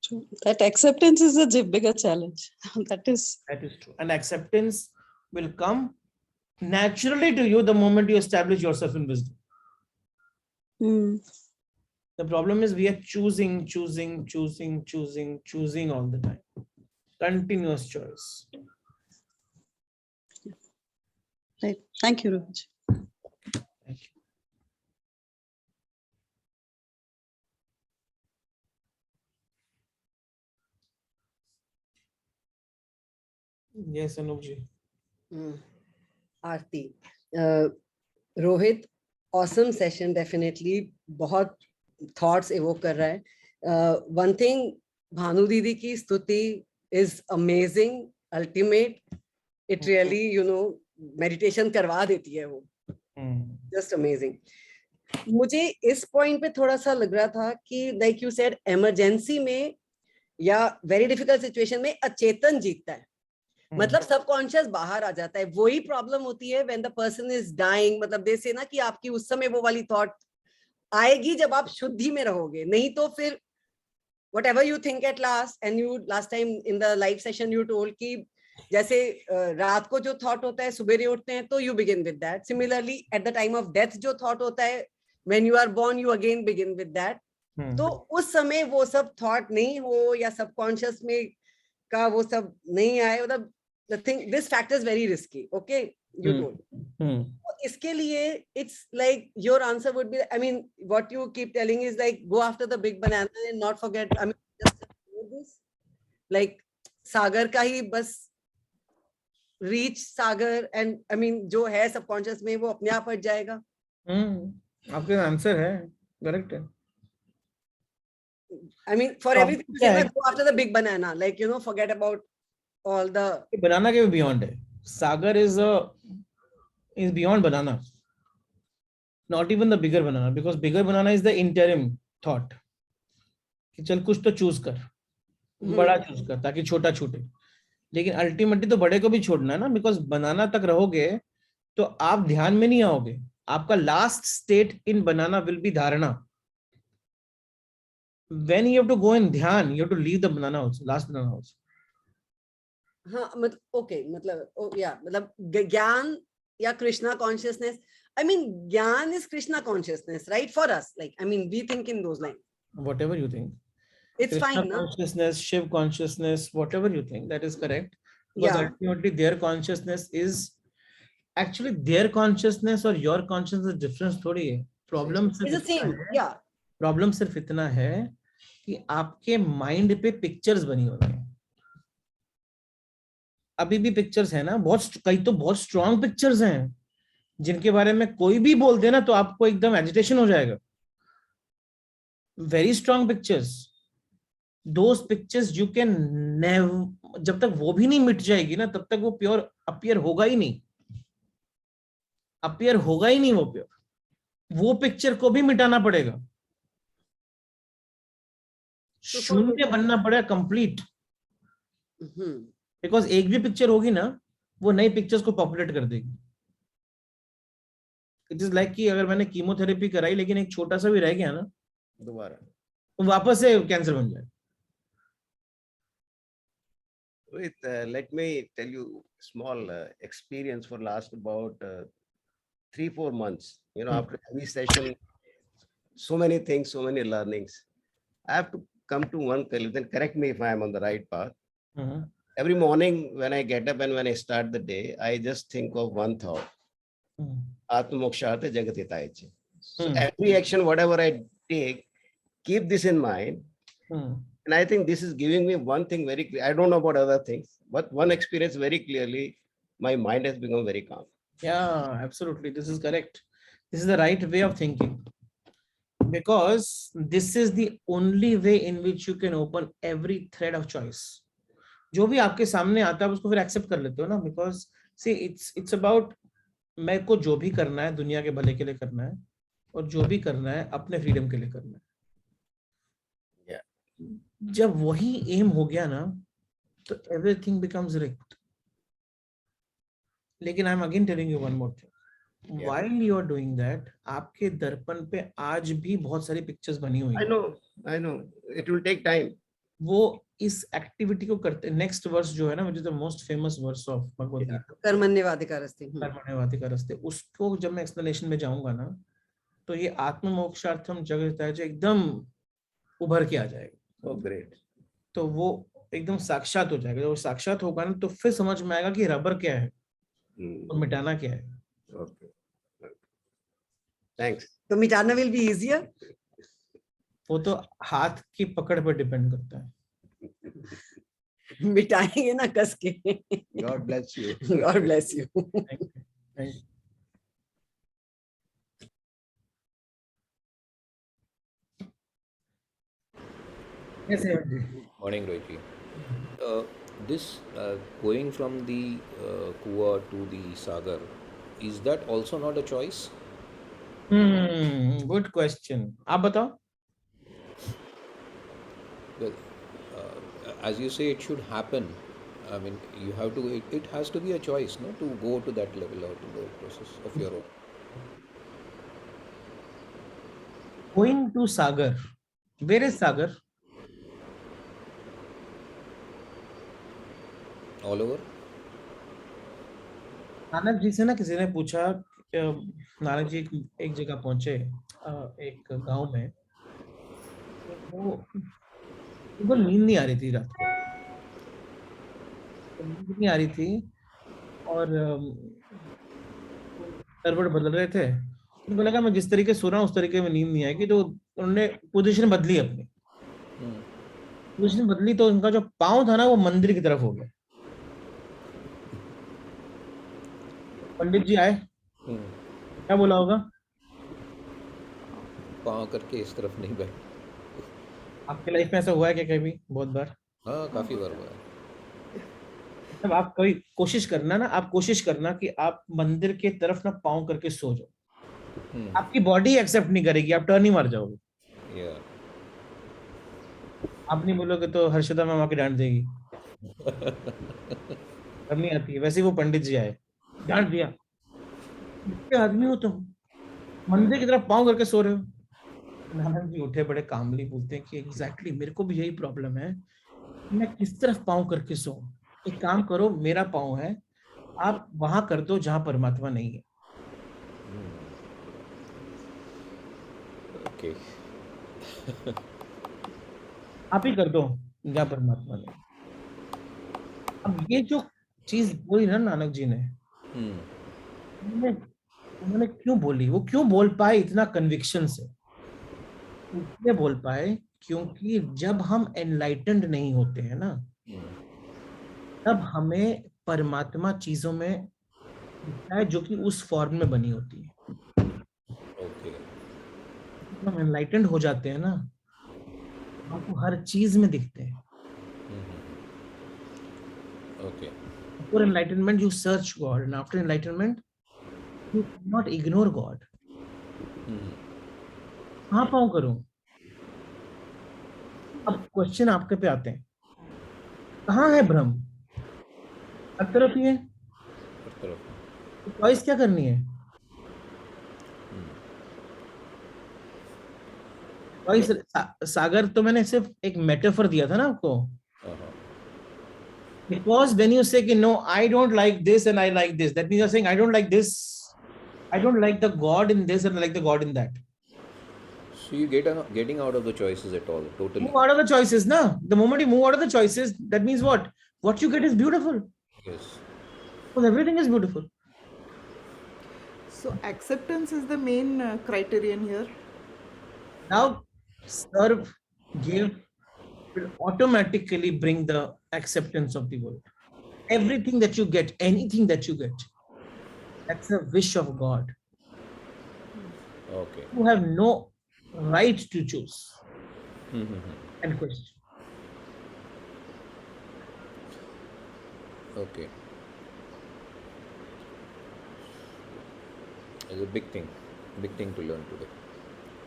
True. That acceptance is a bigger challenge. That is
true. And acceptance will come naturally to you the moment you establish yourself in wisdom. The problem is we are choosing all the time. Continuous choice.
Right. Thank you, Rohit.
Thank you. Yes, Anupji.
Aarti, Rohit, awesome session, definitely. बहुत thoughts evoke कर रहा है. One thing, Bhanu Didi की स्तुति is amazing, ultimate. It really, meditation करवा देती है वो. Just amazing. मुझे इस point पे थोड़ा सा लग रहा था कि like you said, emergency में या very difficult situation में अचेतन जीतता है. मतलब सबकॉन्शियस बाहर आ जाता है. वही प्रॉब्लम होती है when the person is dying. मतलब दे से ना कि आपकी उस समय वो वाली थॉट आएगी जब आप शुद्धि में रहोगे. नहीं तो फिर whatever you think at last, and you last time in the live session you told कि जैसे रात को जो थॉट होता है सुबह उठते हैं तो you begin with that. Similarly at the time of death जो थॉट होता है when you are born you again begin with that. तो उस समय वो सब थॉट नहीं हो या सबकॉन्शियस में का वो सब नहीं आए, मतलब the thing, this factor is very risky, okay, you told. तो इसके लिए it's like your answer would be, I mean what you keep telling is like go after the big banana and not forget, I mean just this like सागर का ही बस reach Sagar, and I mean जो है subconscious में वो अपने आप हट जाएगा.
आपके आंसर है, करेक्ट है.
I mean for everything say go after the big banana, like you know, forget about all the
banana के beyond है. Sagar is beyond banana, not even the bigger banana, because bigger banana is the interim thought कि चल कुछ तो choose कर, बड़ा choose कर ताकि छोटा छूटे. लेकिन अल्टीमेटली तो बड़े को भी छोड़ना है ना, बिकॉज बनाना तक रहोगे तो आप ध्यान में नहीं आओगे. आपका last state in banana will be धारणा. When you have to go in ध्यान, you have to leave the banana also, last banana also.
हाँ मतलब ओके, मतलब या मतलब ज्ञान या कृष्णा कॉन्शियसनेस, आई मीन ज्ञान is Krishna consciousness, right, for us, like I mean we think in those lines.
Whatever you think.
It's
Krishna
fine, no?
consciousness, Shiv consciousness, whatever you think, that is correct. Because ultimately their consciousness is actually their consciousness or your consciousness difference थोड़ी है. Problem
It's the same, yeah.
Problem सिर्फ इतना है कि आपके mind पे pictures बनी हुई हैं. अभी भी पिक्चर्स है ना, बहुत कई तो बहुत स्ट्रॉन्ग पिक्चर्स हैं जिनके बारे में कोई भी बोल दे ना तो आपको एकदम एजिटेशन हो जाएगा. Very strong pictures, those pictures you can never, जब तक वो भी नहीं मिट जाएगी ना तब तक वो प्योर अपीयर होगा ही नहीं. अपीयर होगा ही नहीं वो प्योर. वो पिक्चर को भी मिटाना पड़ेगा, शून्य बनना पड़ेगा कंप्लीट. बिकॉज एक भी पिक्चर होगी ना वो नई पिक्चर्स को पॉपुलेट कर देगी. इट इज लाइक कि अगर मैंने कीमोथेरेपी कराई लेकिन एक छोटा सा भी रह गया ना दोबारा तो वापस से कैंसर बन जाए.
Let me tell you small experience for last about 3-4 months. You know, after every session, so many things, so many learnings. I have to come to one conclusion. Correct me if I am on the right path. Every morning when I get up and when I start the day, I just think of one thought. Atma Mokshate Jagat Hitaiche. So every action, whatever I take, keep this in mind. And I think this is giving me one thing very clear. I don't know about other things, but one experience very clearly, my mind has become very calm.
Yeah, absolutely. This is correct. This is the right way of thinking. Because this is the only way in which you can open every thread of choice. जो भी आपके सामने आता है उसको फिर accept कर लेते हो ना. बिकॉज सी इट्स अबाउट मैं को जो भी करना है दुनिया के भले के लिए करना है और जो भी करना है अपने फ्रीडम के लिए करना है. जब वही एम हो गया ना तो एवरीथिंग बिकम्स रिक्ट. लेकिन I am again telling you one more thing, while you are doing that आपके दर्पण पे आज भी बहुत सारी पिक्चर्स बनी हुई हैं.
I know it will take time.
वो इस एक्टिविटी को करते. नेक्स्ट वर्स जो है ना which is the most famous verse of Bhagavad Gita,
कर्मण्येवाधिकारस्ते,
कर्मण्येवाधिकारस्ते, उसको जब मैं एक्सप्लेनेशन में जाऊंगा ना तो ये आत्म मोक्षार्थम जगत एकदम उभर के आ जाएगा.
Oh, great.
तो वो एकदम साक्षात हो जाएगा. जब वो साक्षात होगा ना तो फिर समझ में आएगा कि रबर क्या है और मिटाना क्या है.
Okay. Thanks.
तो मिटाना विल बी इजियर.
वो तो हाथ की पकड़ पर डिपेंड करता है.
मिटाएंगे ना कस के.
God bless you.
God bless you.
Thank you. Thank you. Yes,
Morning, Rohit. This going from the Kua to the Sagar, is that also not a choice?
Good question. आप बताओ.
Well, as you say, it should happen. I mean, you have to. It has to be a choice, no, to go to that level or to the process of your own.
Going to Sagar. Where is Sagar?
All over.
Nanak ji से ना किसी ने पूछा, नानक जी एक जगह पहुंचे, एक गांव में, वो उनको नींद नहीं आ रही थी रात को, नींद नहीं आ रही थी, और करवट बदल रहे थे। उनको लगा मैं जिस तरीके से सो रहा हूँ उस तरीके में नींद नहीं आएगी, तो उन्होंने पोजीशन बदली अपनी। पोजीशन बदली तो उनका जो पाँव था ना वो मंदिर की तरफ हो गया। पंडित जी आए, क्या बोला होगा?
पाँव करके इस तरफ नहीं बैठ।
आपके लाइफ में ऐसा हुआ है क्या कभी? बहुत बार।
हाँ, काफी बार हुआ है।
तब आप कभी कोशिश करना ना, आप कोशिश करना कि आप मंदिर के तरफ ना पाँव करके सो जाओ। आपकी बॉडी एक्सेप्ट नहीं करेगी, आप टर्न ही मार जाओगे।
या
आप नहीं बोलोगे तो हर्षदा मैम आके डांट देगी। करनी आती है। वैसे ही वो पंडित जी आए, डांट दिया, कितने आदमी हो तुम, मंदिर की तरफ पाँव करके सो रहे हो। नानक जी उठे, बड़े कामली बोलते हैं कि एग्जैक्टली मेरे को भी यही प्रॉब्लम है, मैं किस तरफ पाँव करके सो। एक काम करो, मेरा पाँव है, आप वहां कर दो जहां परमात्मा नहीं है।
ओके।
आप ही कर दो जहां परमात्मा नहीं। अब ये जो चीज बोली ना नानक जी ने, उन्होंने उन्होंने क्यों बोली, वो क्यों बोल पाए इतना कन्विक्शन से? इसलिए बोल पाए क्योंकि जब हम एनलाइटेंड नहीं होते हैं ना, तब हमें परमात्मा चीजों में दिखता है जो कि उस फॉर्म में बनी होती है।
ओके।
जब हम एनलाइटेंड हो जाते हैं ना, हमको हर चीज में दिखते हैं।
Okay.
Before enlightenment, you search God, and after enlightenment, you cannot ignore God. कहाँ पाऊँ करूं? अब क्वेश्चन आपके पे आते हैं, कहाँ है ब्रह्म? हर तरफ ही है, चॉइस क्या करनी है? चॉइस सागर तो मैंने सिर्फ एक मेटाफर दिया था ना आपको, because when you say no, I don't like this and I like this, that means you're saying I don't like this, I don't like the God in this and I like the God in that.
So you getting out of the choices at all, totally.
Move out of the choices, na? The moment you move out of the choices, that means what? What you get is beautiful.
Yes.
Because everything is beautiful.
So acceptance is the main criterion here.
Now, serve, give will automatically bring the acceptance of the world. Everything that you get, anything that you get, that's a wish of God.
Okay.
You have no right to choose and question.
Okay. It's a big thing to learn today.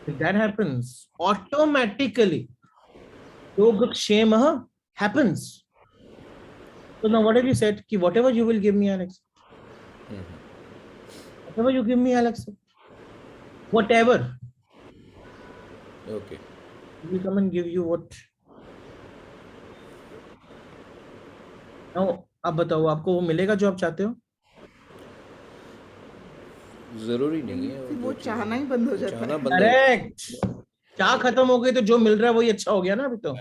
If that happens, automatically, Yogakshema happens. So now what have you said? Ki whatever you will give me, I'll accept. Whatever you give me, I'll accept. Whatever.
Okay.
We will come and give you what. Now, आप बताओ, आपको वो मिलेगा जो आप चाहते हो?
जरूरी नहीं है
फिर वो चाहना ही बंद हो जाता है।
करेक्ट। चाह खत्म हो गई तो जो मिल रहा है वही अच्छा हो गया ना अभी तो।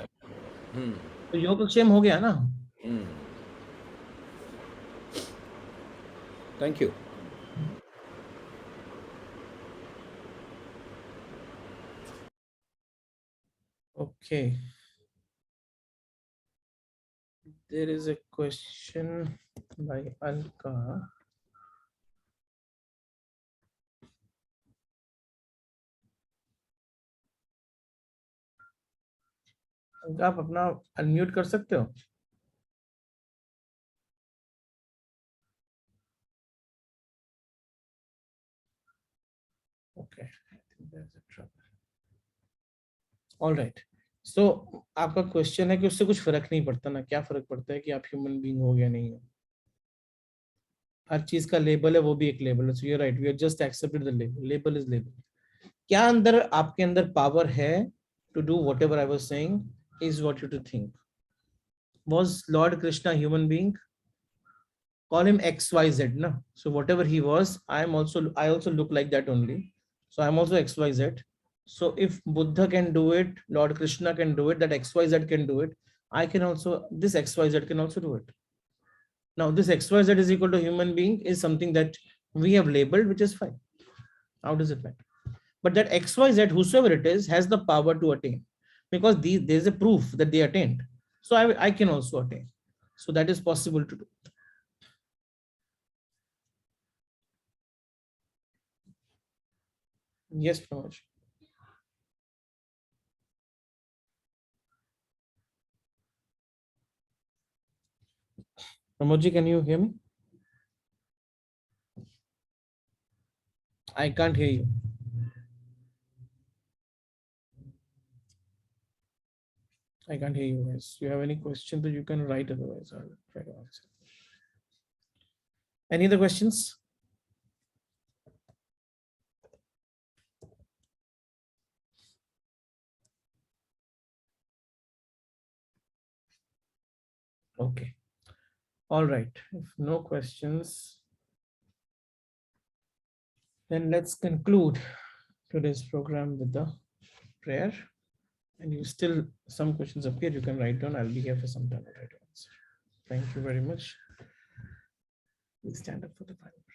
तो योगक्षेम हो गया ना।
Thank you.
Okay. There is a question by Alka. आप अपना अनम्यूट कर सकते हो? Okay, I think there's a trouble. All right. So आपका क्वेश्चन है कि उससे कुछ फर्क नहीं पड़ता ना, क्या फर्क पड़ता है कि आप ह्यूमन बीइंग हो या नहीं हो? हर चीज का लेबल है, वो भी एक लेबल है. So you're right, we are just accepted the label. Label is label. क्या अंदर आपके अंदर पावर है to do whatever I was saying is what you to think. Was Lord Krishna human being? Call him XYZ, na? So whatever he was, I also look like that only. So I'm also XYZ. So if Buddha can do it, Lord Krishna can do it, that XYZ can do it, I can also, this XYZ can also do it. Now this XYZ is equal to human being is something that we have labeled, which is fine. How does it matter? But that XYZ, whosoever it is, has the power to attain, because there's a proof that they attained. So I can also attain. So that is possible to do. Yes, Pramod. Pramodji, can you hear me? I can't hear you. I can't hear you guys. You have any questions that you can write, otherwise I'll try to answer. Any other questions? Okay. All right. If no questions, then let's conclude today's program with the prayer. And you still, some questions appear, you can write down. I'll be here for some time to try to answer. Thank you very much. Please stand up for the final.